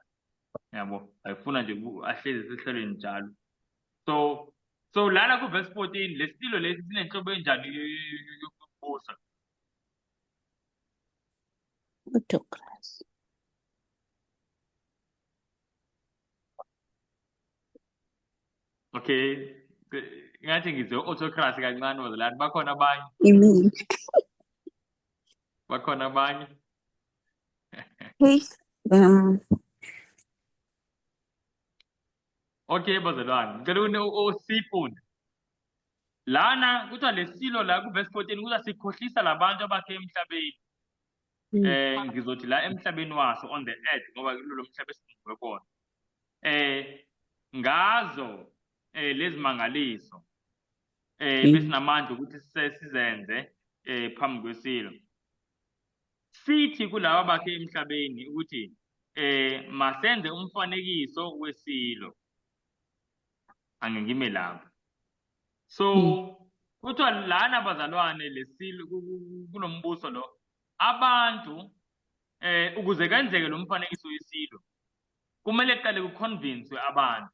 yabo. Wayefuna nje ahlezi esihlelweni njalo. So lana ku-verse 14 lesilo lesi sinenhlobo enjani yokubusa? Autocracy. Okay, ngathi ngizwe autocracy kancane wazalani. Bakhona abanye? Imini. Bakhona abanye? Hey. Okay bazalwane, ngicela uSifundi. Lana kuthiwa lesilo la ku-verse 14 kuzasikhohlisa labantu abakhe emhlabeni. Ngizothi la emhlabeni waso, on the earth, ngoba kulo mhlaba esingizwe kona. Ngazo lezi mangaliso besinamandla ukuthi sizenze phambi kwesilo. Sithi kulabo abakhe emhlabeni ukuthi masenze umfanekiso wesilo. Angengime lapho. So kuthiwa lana bazalwane lesilo kunombuso lo, abantu ukuze kwenzeke lo mfanekiso wesilo kumele kuqale kuconvince abantu.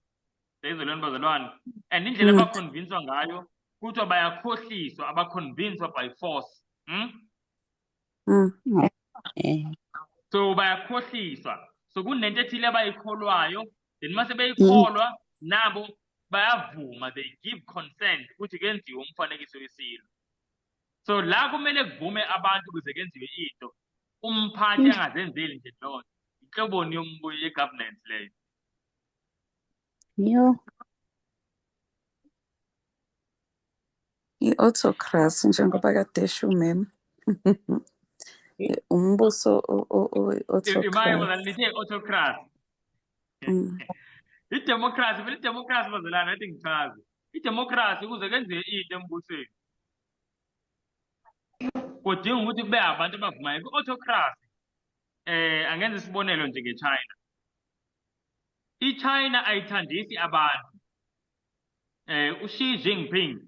Seyizolweni bazalwane. And indlela abaconvincewa ngayo kuthiwa bayakhohliswa, abaconvincewa by force. So bayakhohliswa. So kunento ethile abayikholwayo, then mase beyikholwa nabo bayavuma, they give consent ukuthi kenziwe umfanekiso wesilo. So la kumele kuvume abantu ukuze kenziwe into, umphathi angazenzeli nje lonto. Inhloboni ye-governance leyo. Yo. I-autocracy njengoba kade esho umema. Umbuso Imali autocracy. bazalwane lithe autocracy. Idemocracy, vele idemocracy bazalwane athi ngichaze. Idemocracy ukuze kwenziwe into embusweni, kudinga ukuthi kube abantu abavumayo. Ku-autocracy angenza isibonelo nje nge-China. I-China ayithandisi abantu. U-Xi Jinping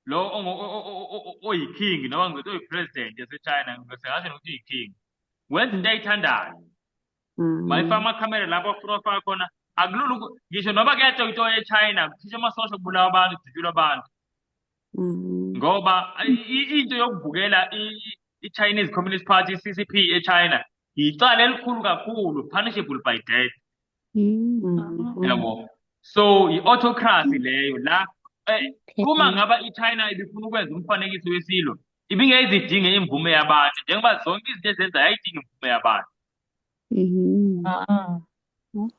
lo oyi-king noma ngizothi oyi-president yase-China, ngingasho nokuthi uyi-king, wenza into ayithandayo. Mayifaka amakhamera lapho afuna afaka khona, akulula ngisho noba kuyatoyitoya e-China, kushisha amasosha kubulawa abantu, kudutshulwa abantu. Ngoba into yokubukela i-Chinese Communist Party, CCP, e-China icala elikhulu kakhulu, punishable by death. Yabo. So i-autocracy leyo la uma ngaba i-China ibifuna ukwenza umfanekiso wesilo, ibingezidinge imvume yabantu, njengoba zonke izinto ezenza yayidinga imvume yabantu.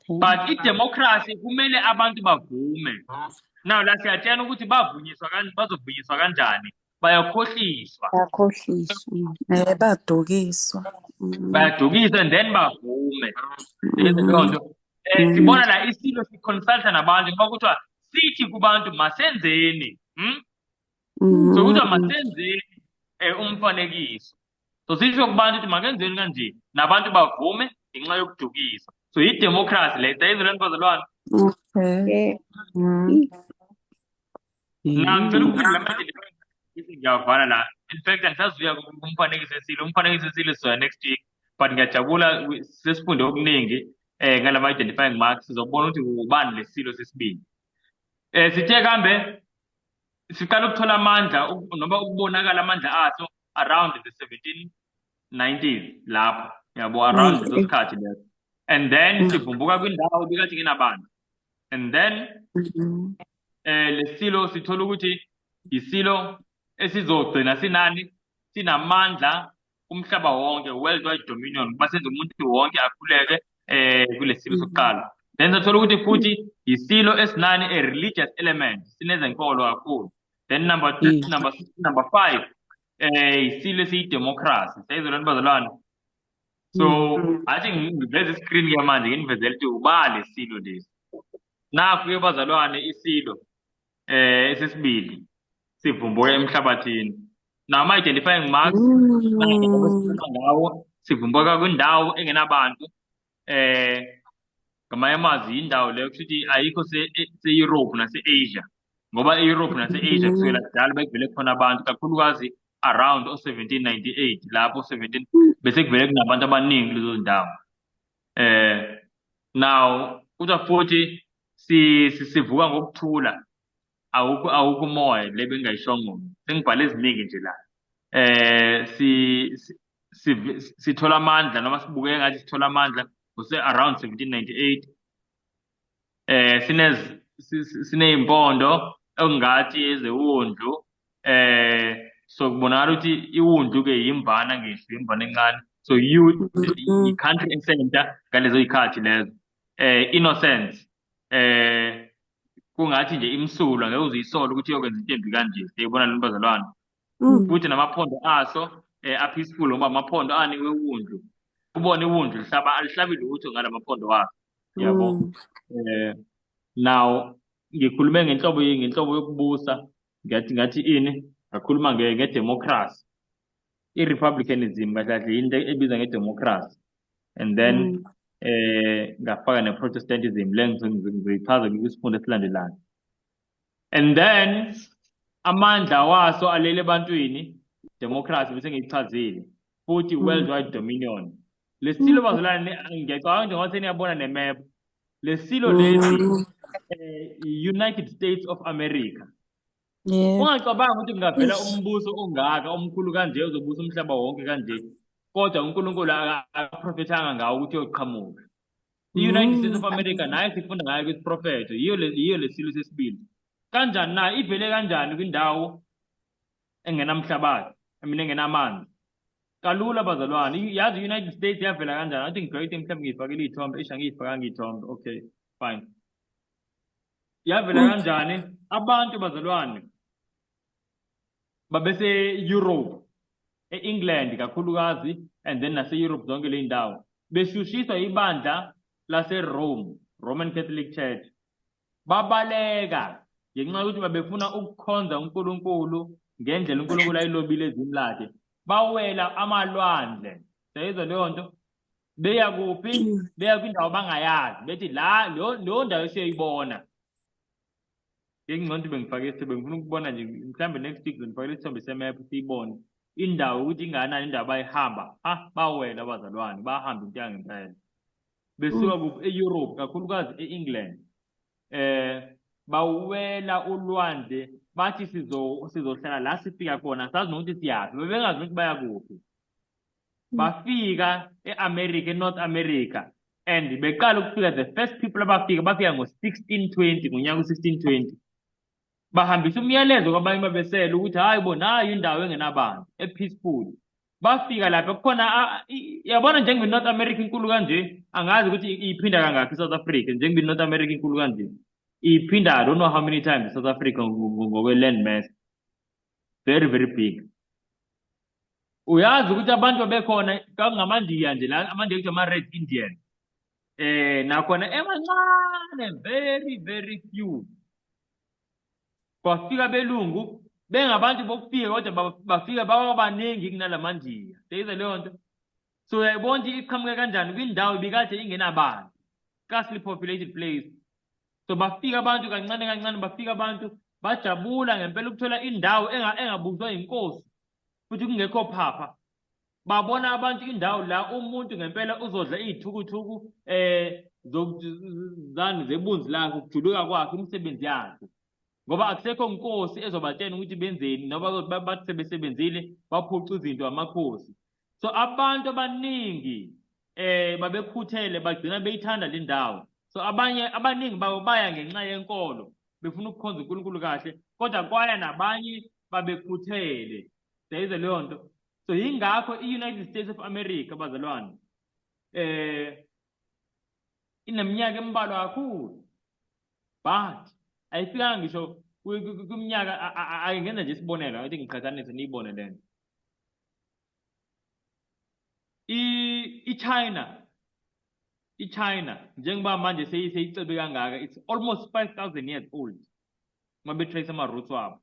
But i-democracy kumele abantu bavume. Now la siyatshela ukuthi bazovunyiswa kanjani? Bayakhohliswa. Bayakhohliswa. Badukiswa. Bayadukiswa and then bavume. Leyo nto. Sibona la isilo siconsulta nabantu ngoba kuthiwa sithi kubantu masenzeni. So kuthiwa masenzeni umfanekiso. So sisho kubantu ukuthi makenzeni kanje nabantu bavume ngenxa yokudukiswa. So i-democracy le sayizolweni bazalwane. Ngicela ukuphendula manje ngiyavala la. In fact angisazuya kumfanekiso wesilo. Umfanekiso wesilo sizoya next week, but ngiyajabula sesifunde okuningi ngalama identifying marks. Sizobona ukuthi ubani lesilo sesibili. Sithe kambe siqala ukuthola amandla noma ukubonakala amandla aso around the 90s lapho yabo around leso sikhathi leso, and then sivumbuka kwindawo bikathi nginabantu, and then lesilo sithola ukuthi isilo esizogcina sinani sinamandla umhlaba wonke, worldwide dominion, kuba senza umuntu wonke akhuleke kulesilo sokuqala. Then sathola ukuthi futhi isilo esinani a religious element, sinezenkolo kakhulu. Then number 5 isilo esiyidemocracy. Sayizolani bazalwane? So I think ngiveze screen ke manje nginivezela ukuthi ubale isilo lesi. Naku ke bazalwane isilo esesibili sivumbuka emhlabathini. Now ama identifying marks ngawo sivumbuka kwindawo engenabantu ngamanye amazwi indawo leyo kushuthi ayikho se-Europe nase-Asia, ngoba e-Europe nase-Asia kusukela kudala bekuvele khona abantu kakhulukazi around 1798 lapho bese kuvele kunabantu abaningi kulezo ndawo. Now kuthi futhi sivuka ngokuthula, awukho umoya le bengayishongo, sengibhale eziningi nje la. Sithola amandla noma sibuke ngathi sithola amandla around 1798. Sineyimpondo engathi ezewundlu, so kubonakala ukuthi iwundlu ke yimbana ngisho, imbana encane, so i-country center ngalezo yikhathi lezo. Innocence, kungathi nje imsulwa, ngeke uziyisola ukuthi yokwenza into embi kanje, siyibona lento bazalwane. Futhi namaphondo aso a-peaceful, ngoba amaphondo anikwe iwundlu, ubone iwundlu alihlabi lutho ngala maphondo waso, yabo. Now ngikhulume ngenhlobo yokubusa, ngathi ini ngakhuluma ngedemocracy, i-republicanism kahle into ebizwa ngedemocracy, and then ngafaka ne-protestantism le ngizoyichaza kwisifundo esilandelayo. And then amandla waso alele ebantwini, democracy bese ngiyichazile, futhi worldwide dominion. Lesilo bazalwane ngiyacabanga nje ngoba seniyabona ne-map, lesilo lesi United States of America. Ungacabanga ukuthi kungavela umbuso ongaka omkhulu kanje uzobusa umhlaba wonke kanje, kodwa uNkulunkulu akaprofethanga ngawo ukuthi uyoqhamuka. I-United States of America naye sifunda ngayo kwisiprofetho, yiyo lesilo sesibili. Kanjani na ivele kanjani kwindawo engenamhlabathi, engenamanzi? Kalula bazalwane, yazi i-United States yavela kanjani? Athi ngibheke mhlawumbe ngiyifakile iy'thombe, ngiyifakanga iy'thombe, okay fine. Yavela kanjani? Abantu bazalwane babese-Europe, e-England kakhulukazi, and then nase-Europe zonke le ndawo beshushiswa ibandla lase-Rome, Roman Catholic Church. Babaleka ngenxa yokuthi babefuna ukukhonza uNkulunkulu ngendlela uNkulunkulu ayilobile ezini lakhe, bawela amalwandle. Sayizwa leyo nto? Beya kuphi? Beya kwindawo bangayazi, bethi leyo ndawo esiyoyibona. Ngengcono bengifake bengifuna ukubona nje, mhlambe next week ngifake isithombe semap siyibone indawo ukuthi inganani indawo bayihamba. Bawela abazalwane, bahamba into yangempela. Besuka kuphi? E-Europe, kakhulukazi e-England. Bawela ulwandle, bathi sizohlala la sifika khona, sazi nokuthi siyaphi, bebengazi ukuthi baya kuphi. Bafika e-America, e-North America, and beqala ukufika, the first people bafika ngo-1620, ngonyaka u-1620. Bahambisa umyalezo kwabanye babesele ukuthi hayi bona nayo indawo engenabantu, e-peaceful. Bafika lapha kukhona yabona njenge-North America inkulu kanje, angazi ukuthi iphinda kangakhi i-South Africa, njenge-North America inkulu kanje. Iphinda, I don't know how many times South Africa ngokwe-land mass. Very, very big. Uyazi ukuthi abantu bekhona kangamandiya nje la, amandiya kuthiwa ama-Red Indian. Nakhona emancane, very, very few. Kwafika belungu, bengabantu bokufika kodwa bafika baba baningi kunalamandiya. Seyizwa leyo nto? So uyayibona ukuthi iqhamuke kanjani kwindawo ibikade ingenabantu, scarcely populated place. So bafika abantu kancane kancane, bafika abantu bajabula ngempela ukuthola indawo engabuzwa inkosi, futhi kungekho phapha. Babona abantu indawo la umuntu ngempela uzodla iy'thukuthuku zebunzi lakhe, ukujuluka kwakhe, umsebenzi yakhe, ngoba akusekho nkosi ezobatshela ukuthi benzeni, noma bathi sebesebenzile baphuca izinto amakhosi. So abantu abaningi babekhuthele bagcina beyithanda le ndawo. So abaningi babo baya ngenxa yenkolo befuna ukukhonza uNkulunkulu kahle, kodwa kwaya nabanye babekhuthele. Siyayizwa leyo nto. So yingakho i-United States of America bazalwane ineminyaka embalwa kakhulu, but ayifikanga ngisho kwiminyaka ayingenza nje isibonelo, athi ngiqhathanise niyibone le nto. iChina njengoba manje seyicebe kangaka, it's almost 5,000 years old uma betrace ama-roots wabo.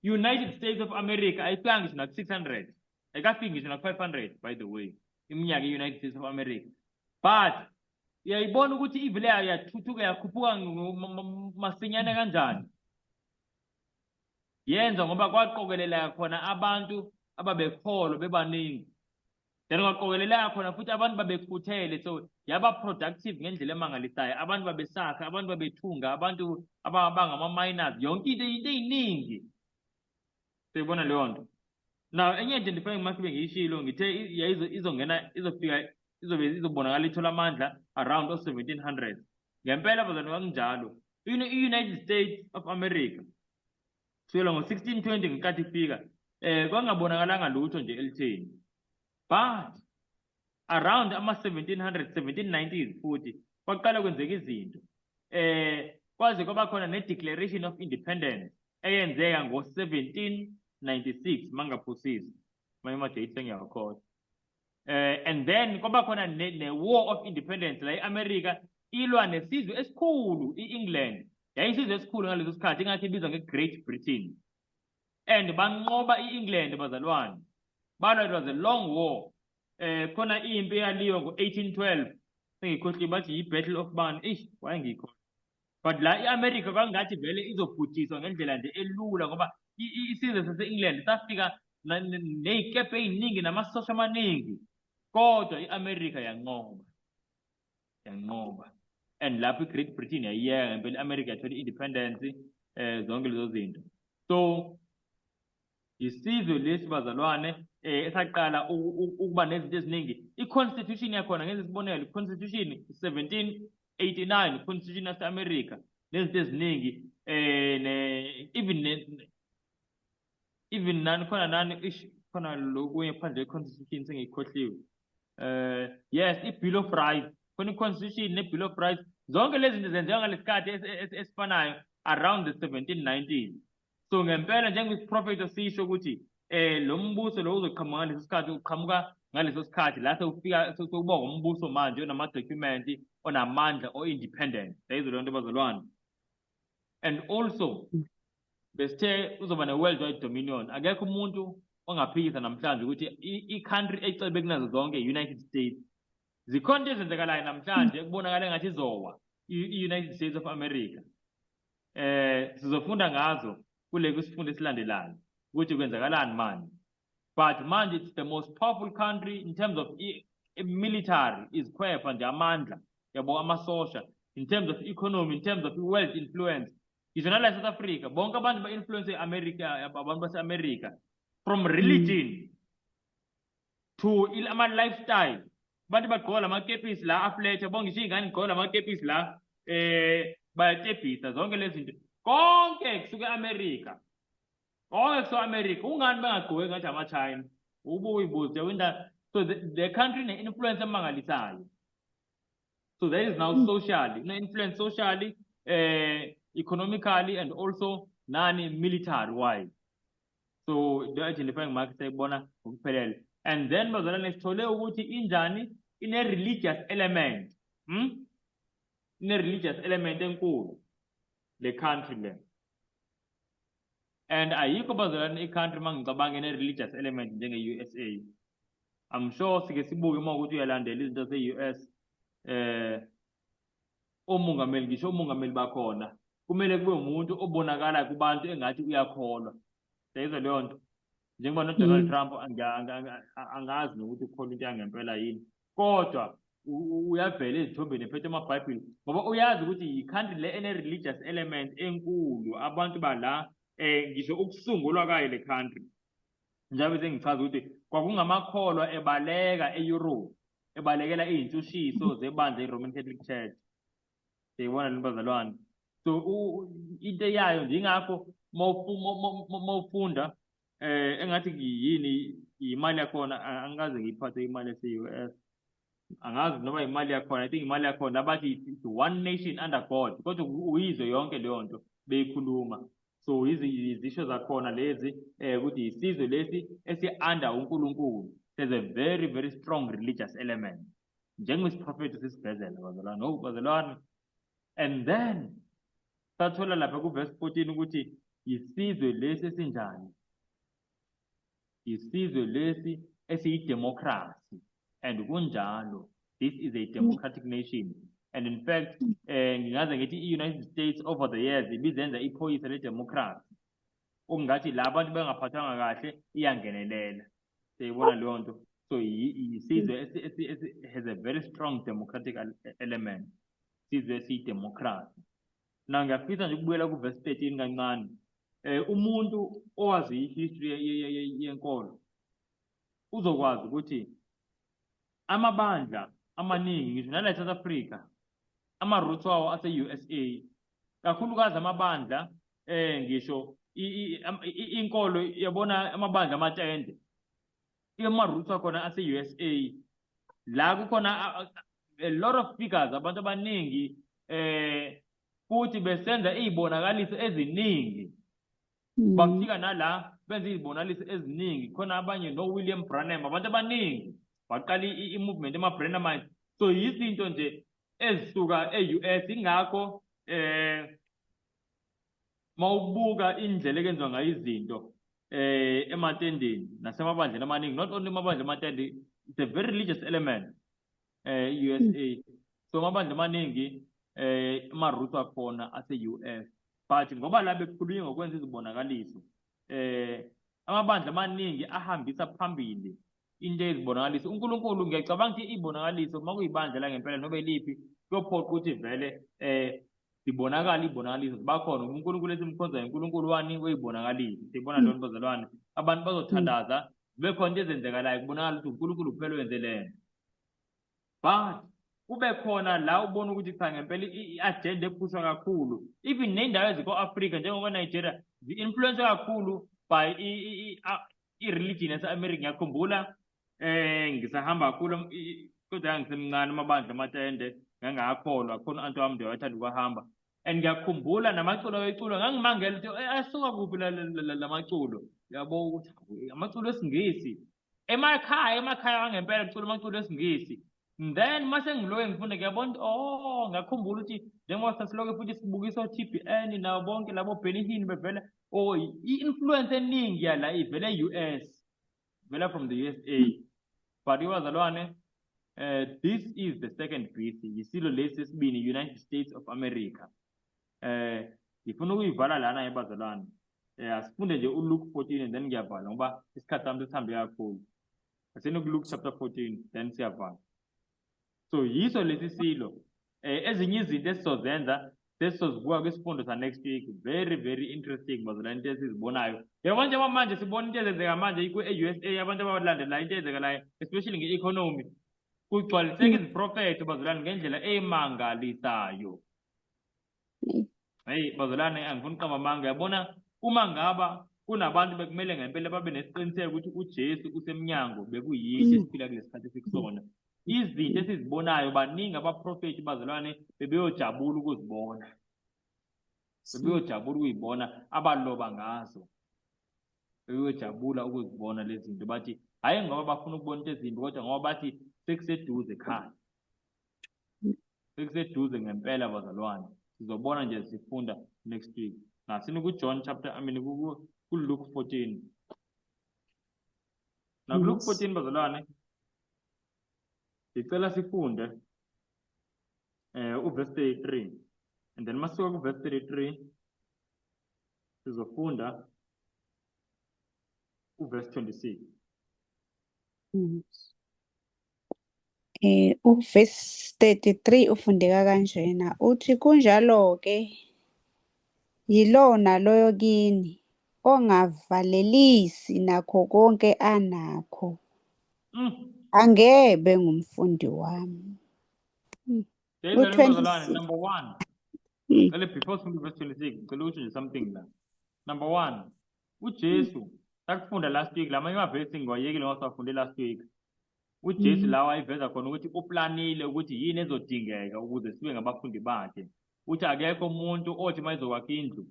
United States of America ayifikanga ngisho naku-600, ayikafiki ngisho naku-500 by the way, iminyaka i-United States of America. But uyayibona ukuthi ivele yathuthuka yakhuphuka masinyane kanjani. Yenza ngoba kwaqokelela khona abantu ababekholwa bebaningi, then kwaqokelela khona futhi abantu babekhuthele, so yaba productive ngendlela emangalisayo. Abantu babesakha, abantu babethunga, abantu abangama-miners, yonke into eyiningi. Siyibona leyo nto. Now enye into ndifike masibe ngiyishilo ngithe izofika izobonakala ithola amandla around 1700s. Ngempela bazalwane kwakunjalo. I-United States of America kusukela ngo-1620 ngenkathi ifika kwangabonakalanga lutho nje elitheni, but around ama-1700s 1790s futhi kwaqala kwenzeka izinto. Kwaze kwaba khona ne-Declaration of Independence eyenzeka ngo-1796 mangaphosisi manje ama-date sengiyawakhohlwa. And then kwaba khona ne-War of Independence la i-America ilwa nesizwe esikhulu, i-England. Yayisizwe esikhulu ngaleso sikhathi engathi ibizwa nge-Great Britain, and banqoba i-England bazalwane. Balwa, it was a long war. Khona impi eyaliwa ngo-1812 sengikhohliwe bathi yi-Battle of Bani, wayengikhohlwa. But la i-America kwangathi vele izobhujiswa ngendlela nje elula ngoba isizwe sase-England safika ney'kebhe ey'ningi namasosha amaningi, kodwa i-America yanqoba. And lapho i-Great Britain yayiyeka ngempela i-America yathola i-independence, zonke lezo zinto. So isizwe lesi bazalwane esaqala ukuba nezinto eziningi. I-constitution yakhona ngenza isibonelo, i-constitution 1789, i-constitution yase-America nezinto eziningi, even nani khona nani khona lokunye phandle kwe-constitution sengiyikhohliwe. Yes, i-Bill of Rights, khona i-constitution ne-Bill of Rights, zonke lezi zinto zenziwa ngalesikhathi esifanayo around the 1790s. So ngempela njengoba isiprofethi sisho ukuthi lo mbuso lo uzoqhamuka ngaleso sikhathi uqhamuka ngaleso sikhathi la sewufika sewuba umbuso manje onama-document onamandla o-independent. Lezo leyo nto bazalwane. And also besithe uzoba ne-worldwide dominion. Akekho umuntu ongaphikisa namhlanje ukuthi i-country ecebe kunazo zonke i-United States. Zikhona into ezenzekalayo namhlanje kubonakala engathi izowa i-United States of America. Sizofunda ngazo kule kusifundo esilandelayo ukuthi kwenzakalani manje. But manje it's the most powerful country in terms of military, izikhwepa nje amandla yabo amasosha, in terms of economy, in terms of wealth influence. Ngisho nala South Africa bonke abantu ba-influence e-America, abantu base-America, from religion to ama-lifestyle. Abantu bagqoka lamakepisi la afletha, bonke ngisho iy'ngane gqoka lamakepisi la bayatebhisa, zonke lezi zinto konke kusuka e-America. Konke kusuka e-America. Ungani bangagqoki ngathi ama-China? Ubuyibuze winda. So the country ne-influence emangalisayo. So that is now socially, influence socially, economically, and also military wise. So the identifying market sayibona ngokuphelele. And then bazalwane sithole ukuthi injani ine-religious element. Ine-religious element enkulu le country le. And ayikho bazalwane i-country mangicabanga ine-religious element njenge-USA. I'm sure sike sibuke uma ukuthi uyalandela izinto ze-US, omongameli ngisho omongameli bakhona kumele kube umuntu obonakala kubantu engathi uyakholwa. Siyayizwa leyo nto. Njengoba no-Donald Trump angazi nokuthi ukholwa into yangempela yini, kodwa uyavela ezithombeni ephethe amabhayibhili ngoba uyazi ukuthi i-country le ene-religious element enkulu. Abantu bala ngisho ukusungulwa kwayo le country njengoba sengichaza ukuthi kwakungamakholwa ebaleka eEurope ebalekela iy'ntshushisiso zebandla i-Roman Catholic Church. Siyibona le bazalwane. So into yayo nje ingakho mawufunda engathi yini imali yakhona angikaze ngiyiphathe imali yase-US. Angazi noma imali yakhona, I think imali yakhona abathi it's one nation under God, kodwa uyizwe yonke leyo nto beyikhuluma. So izisho zakhona lezi ukuthi isizwe lesi esi-under uNkulunkulu. There's a very very strong religious element njengesiprofethi sisibhedlela bazalwane, bazalwane. And then sathola lapha ku-verse 14 ukuthi isizwe lesi esinjani, isizwe lesi esiyidemocracy. And kunjalo, this is a democratic nation. And in fact, ngingaze ngithi i-United States over the years ibizenza iphoyisa le-democracy. Okungathi la bantu bengaphathwanga kahle iyangenelela. Siyibona leyo nto. So isizwe has a very strong democratic element. Isizwe esiyidemocracy. Na ngiyafisa nje ukubuyela ku-verse 13 kancane. Umuntu owazi i-history yenkolo uzokwazi ukuthi amabandla amaningi ngisho nala eSouth Africa ama-roots wawo ase-USA, kakhulukazi amabandla ngisho inkolo yabona amabandla amatende ama-roots wakhona ase-USA. La kukhona a lot of figures, abantu abaningi futhi besenza iy'bonakaliso eziningi. Bafika nala benza izibonakaliso eziningi, khona abanye no-William Branham, abantu abaningi waqala i-movement ema-Branhamite. So yizinto nje ezisuka e-US. Ingakho mawubuka indlela ekwenziwa ngayo izinto ematendeni nasemabandleni amaningi, not only amabandla amatende, it's a very religious element USA. So amabandla amaningi ama-roots akhona ase-US, but ngoba la bekukhulunywa ngokwenza izibonakaliso amabandla amaningi ahambisa phambili into ezibonakaliso. uNkulunkulu ngiyacabanga ukuthi ibonakaliso uma kuyibandla la ngempela nobe liphi kuyophoqa ukuthi vele zibonakala ibonakaliso zibakhona. uNkulunkulu esimkhonzayo uNkulunkulu wani weyibonakaliso. Siyibona leyo bazalwane, abantu bazothandaza kube khona into ezenzekalayo kubonakala ukuthi uNkulunkulu kuphela wenze lento. But kube khona la ubona ukuthi cha ngempela i-agenda ephushwa kakhulu, even nendawo eziko-Afrika njengoba Nigeria zi-influence kakhulu by i-religion yase-America. Ngiyakhumbula ngisahamba kakhulu kodwa ngisemncane amabandla amatende ngangakholwa, khona u-anti wami nje wathanda ukuhamba, and ngiyakhumbula namaculo ayeculwa ngangimangela ukuthi asuka kuphi la maculo. Yabo ukuthi amaculo esingisi emakhaya angempela kuculwa amaculo esingisi. Then mase ngiloke ngifunda ngiyabona ukuthi ngakhumbula ukuthi njengoba sasiloke futhi sibukisa o-TBN nabo bonke labo Benny Hinn bevela i-influence eningi yala ivela e-US, vela from the USA. But ibazalwane, this is the second beast, yisilo lesi esibini, United States of America. Ngifuna ukuyivala lana ibazalwane. Asifunde nje uLuke 14 and then ngiyavala ngoba isikhathi sami sihambe kakhulu. Asene kuLuke chapter 14 then siyavala. So yiso lesi silo ezinye izinto esizozenza sesizozibuka kwisifundo sa next week. Very very interesting bazalwane, into esizibonayo. Yabo nje manje sibona into ezenzeka manje e-USA, abantu abalandela into ezenzekalayo especially nge-economy. Kugcwaliseka iziprofethi bazalwane ngendlela emangalisayo. Hey bazalwane, angifuni uqamba amanga. Yabona uma ngaba kunabantu bekumele ngempela babe nesiqiniseko ukuthi uJesu usemnyango bekuyinto esiphila kulesi sikhathi sikusona. Izinto esizibonayo baningi abaprofethi bazalwane bebeyojabula ukuzibona, bebeyojabula ukuyibona, abaloba ngazo bebeyojabula ukuzibona lezi zinto. Bathi hayi ngoba bafuna ukubona into ezimbi, kodwa ngoba bathi sekuseduze ekhaya, sekuseduze ngempela bazalwane. Sizobona nje sifunda next week. Nasini kuJohn chapter kuLuke 14. Na kuLuke 14 bazalwane ngicela sifunde uverse 33, and then masuka kuverse 33 sizofunda uverse 26. Uverse 33 ufundeka kanjena, uthi kunjalo-ke yilona loyo kini ongavalelisi nakho konke anakho, Mm. angebe ngumfundi wami. Ngiyayizwa le nto bazalwane. U-26. Number one, Mm, Cele before sifike verse 26, ngicela ukuthi nje something la. Number one, uJesu sakufunda last week, lamanye amavesi ngiwayekile ngoba siwafunde last week. uJesu mm, lawa ayiveza khona ukuthi uplanile ukuthi yini ezodingeka ukuze sibe ngabafundi bakhe. Uthi akekho umuntu othi uma ezokwakha indlu,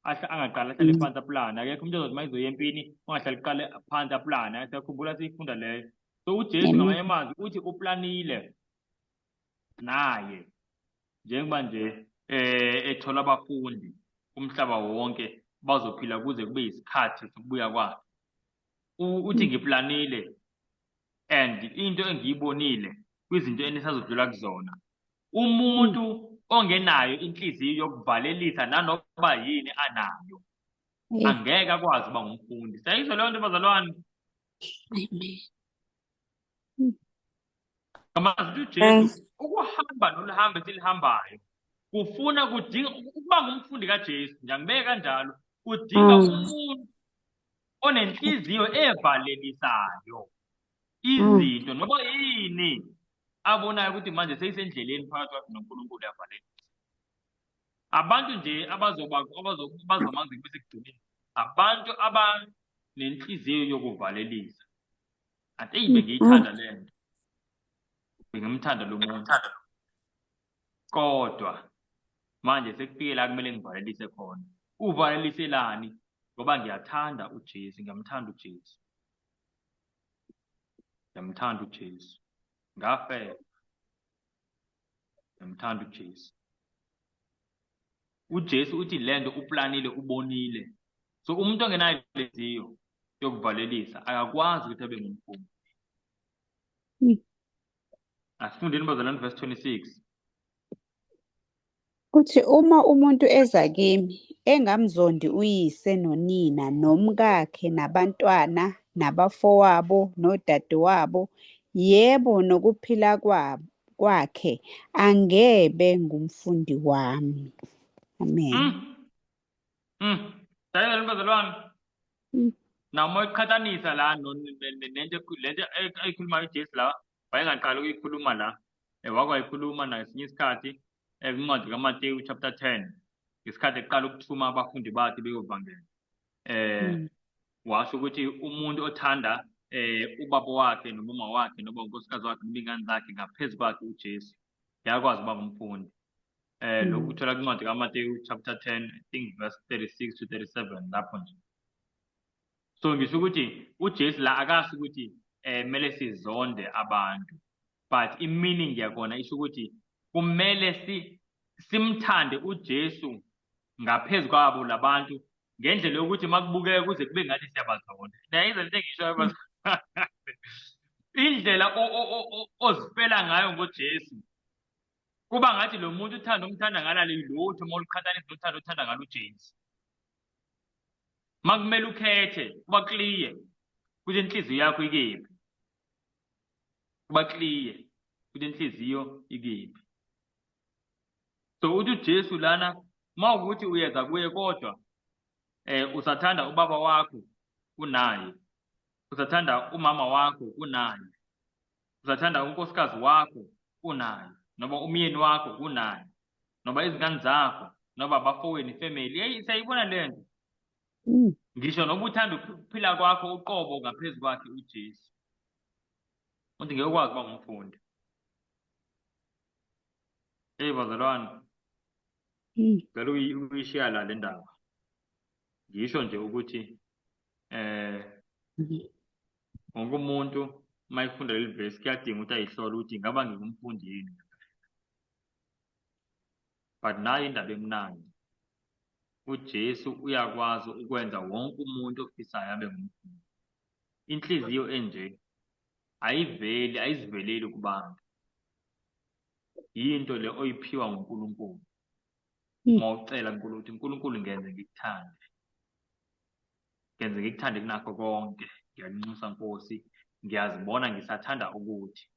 angaqala ahlale mm, phansi aplane. Akekho umuntu ozothi uma ezoya empini angahlali qale phansi aplane. Siyakhumbula siyifunda leyo. So uJesu ngamanye amen. amazwi uthi uplanile naye njengoba nje ethola abafundi umhlaba wonke bazophila kuze kube isikhathi sokubuya kwakhe. Uthi ngiplanile and into engiyibonile kwizinto enisazodlula kuzona. Umuntu ongenayo inhliziyo yokuvalelisa nanokuba yini anayo angeke akwazi ukuba ngumfundi. Sayizwa leyo nto bazalwane. Amen. Ngamazi uJesu ukuhamba noluhambo esilihambayo kufuna kudinga ukuba ngumfundi kaJesu. Ngiyangibeka kanjalo. Kudinga umuntu onenhliziyo evalelisayo izinto noba yini abonayo ukuthi manje seyisendleleni phakathi kwakhe noNkulunkulu yavalelisa. Abantu nje bazomazi besekugcineni abantu abanenhliziyo yokuvalelisa. Ante bengiyithanda le nto, bengimthanda lo muntu, kodwa manje sekufike la kumele ngivalelise khona. Uvaleliselani? Ngoba ngiyathanda uJesu, ngiyamthanda uJesu, ngiyamthanda uJesu, ngafela, ngiyamthanda uJesu. uJesu uthi le nto uplanile, ubonile. So umuntu ongenayo inhliziyo yokuvalelisa akakwazi ukuthi abe ngumfundi. Asifundeni bazalwane verse 26. Uthi uma umuntu eza kimi engamzondi uyise nonina nomkakhe nabantwana nabafowabo nodadewabo, yebo nokuphila kwakhe, angebe ngumfundi wami. Amen. Sayizwa bazalwane. Mm. Noma iqhathanisa la lento ayikhulumayo uJesu la wayengaqala ukuyikhuluma la wakwayikhuluma nasinye isikhathi kwincwadi kaMateyu chapter 10 ngesikhathi eqala ukuthuma abafundi bakhe beyovangela. Washo ukuthi umuntu othanda ubaba wakhe nomama wakhe noma unkosikazi wakhe noma iy'ngane zakhe ngaphezu kwakhe uJesu yakwazi ukuba ngumfundi. Lokhu kuthola kwincwadi kaMateyu chapter 10 I think verse 36 to 37 lapho nje. So ngisho ukuthi uJesu la akasho ukuthi kumele sizonde abantu, but i-meaning yakona isho ukuthi kumele simthande uJesu ngaphezu kwabo labantu ngendlela yokuthi makubukeka kuze kube ngathi siyabazonda. Nayizwa lento engishoyo indlela ozifela ngayo ngoJesu kuba ngathi lo muntu uthanda umthanda ngalalo lutho uma uluqhathanisa nothando uthanda ngalo uJesu. Makumele ukhethe kuba clear ukuthi inhliziyo yakho ikephi, kuba clear ukuthi inhliziyo ikephi. So uthi uJesu lana mawukuthi uyeza kuye kodwa usathanda ubaba wakho unaye, usathanda umama wakho unaye, usathanda unkosikazi wakho unaye, noma umyeni wakho unaye, noma izingane zakho, noma abafowenu, ifamily. Siyayibona le nto. Ngisho noba uthanda ukuphila kwakho uqobo ngaphezu kwakhe uJesu, uthi ngeke ukwazi ukuba ngumfundi. Bazalwane, ngicela uyishiya la le ndaba. Ngisho nje ukuthi wonke umuntu uma efunda leli verse kuyadinga ukuthi ayihlole ukuthi ngaba ngingumfundi yini. But nayo indaba emnandi, uJesu uyakwazi ukwenza wonke umuntu ofisayo abe ngumfundi. Inhliziyo enje ayiziveleli kubantu, yinto le oyiphiwa nguNkulunkulu. Uma ucela kuNkulunkulu ukuthi uNkulunkulu ngenze ngikuthande, ngenze ngikuthande kunakho konke, ngiyanxusa Nkosi, ngiyazibona ngisathanda ukuthi.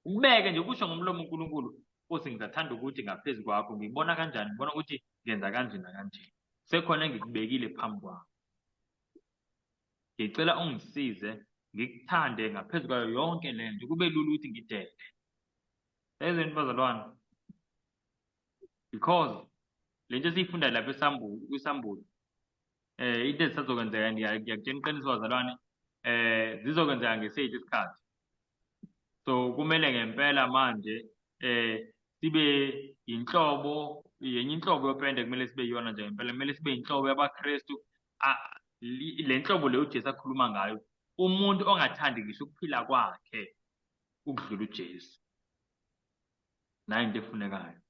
Ubeke nje kusho ngomlomo uNkulunkulu, Nkosi ngisathanda ukuthi ngaphezu kwakho, ngibona kanjani, ngibona ukuthi ngenza kanje nakanje. Sekhona engikubekile phambi kwakho. ngicela ungisize ngikuthande ngaphezu kwayo yonke le nto kube lula ukuthi ngidede. Yayizweni bazalwane, because le nto esiyifunda lapha kwisambulo into ezisazokwenzeka ngiyakutshela iqiniso bazalwane, zizokwenzeka ngeseyithu isikhathi. So kumele ngempela manje sibe yenye inhlobo yopende kumele sibe yiyona nje ngempela, kumele sibe inhlobo yabaKristu. Le nhlobo le uJesu akhuluma ngayo, umuntu ongathandi ngisho ukuphila kwakhe ukudlula uJesu, nayo into efunekayo.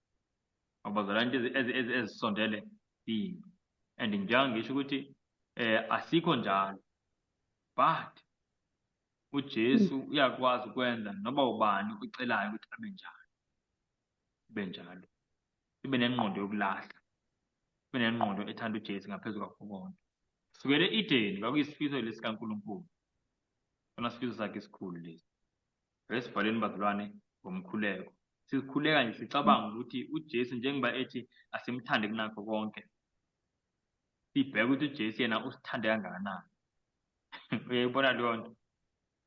Abazalwane, into ezisondele yini, and njengoba ngisho ukuthi asikho njalo, but uJesu uyakwazi ukwenza noma ubani ucelayo ukuthi abe njalo, ibe njalo, ibe nengqondo yokulahla, ibe nengqondo ethanda uJesu ngaphezu kwakho konke. Kusukela e-Edeni kwakuyisifiso lesi kaNkulunkulu, khona isifiso sakhe esikhulu lesi. Esibhaleni bazalwane ngomkhuleko, sikhuleka nje sicabanga ukuthi uJesu njengoba ethi asimthande kunakho konke, sibheke ukuthi uJesu yena usithande kangakanani. Uyayibona leyo nto?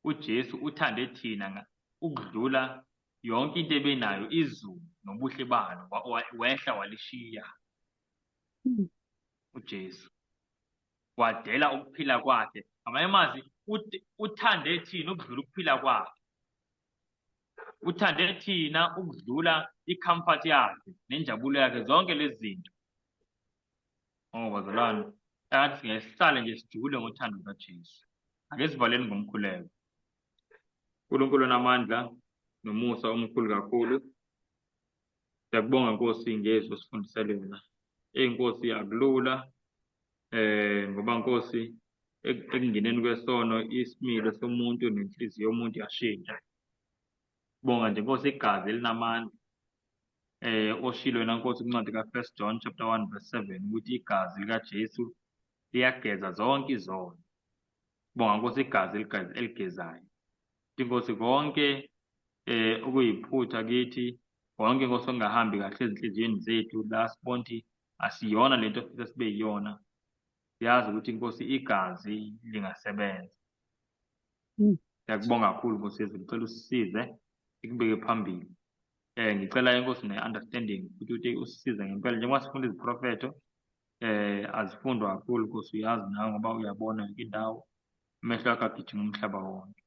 uJesu uthande thina ukudlula yonke into ebenayo, izulu nobuhle balo wehla walishiya. uJesu wadela ukuphila kwakhe, ngamanye amazwi uthande thina ukudlula ukuphila kwakhe, uthande thina ukudlula i-comfort yakhe nenjabulo yakhe, zonke lezi zinto. Bazalwane, yathi singehlale nje sijule ngothando lukaJesu. Ake sivaleni ngomkhuleko. uNkulunkulu onamandla nomusa omkhulu kakhulu, siyakubonga Nkosi ngezo sifundisele yona. Nkosi akulula, ngoba Nkosi ekungeneni kwesono isimilo somuntu nenhliziyo yomuntu yashintsha. Bonga nje Nkosi igazi elinamandla, oshilo wena Nkosi kuncwadi ka1 John chapter 1 verse 7 ukuthi igazi likaJesu liyageza zonke izono. Bonga Nkosi igazi eligezayo. Inkosi konke okuyiphutha kithi, konke Nkosi okungahambi kahle ezinhliziyweni zethu, la sibona ukuthi asiyona lento ofisa sibe yiyona, siyazi ukuthi Nkosi igazi lingasebenza. Siyakubonga kakhulu Nkosi Yesu, ngicela usisize sikubeke phambili. Ngicela Nkosi ne-understanding ukuthi usisize ngempela njengoba sifunda iziprofeto, azifundwa kakhulu Nkosi, uyazi nawe ngoba uyabona yonke indawo, amehlo akho agijima umhlaba wonke.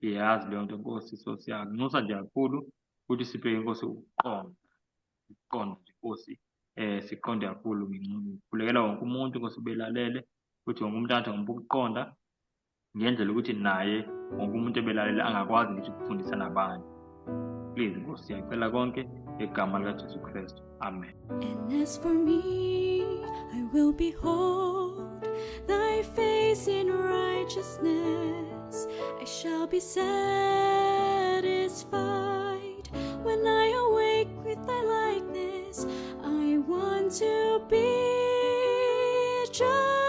Iyazi leyo nto Nkosi, so siyakunxusa nje kakhulu ukuthi siphe Nkosi ukuqonda Nkosi, siqonde kakhulu. Ngikhulekela wonke umuntu Nkosi belalele, ukuthi wonke umuntu athi ngokuqonda, ngenzela ukuthi naye wonke umuntu ebelalele angakwazi ngisho ukufundisa nabanye. Please Nkosi, siyacela konke ngegama likaJesu Kristu, amen. And as for me, I will behold thy face in righteousness. I shall be satisfied when I awake with thy likeness. I want to be just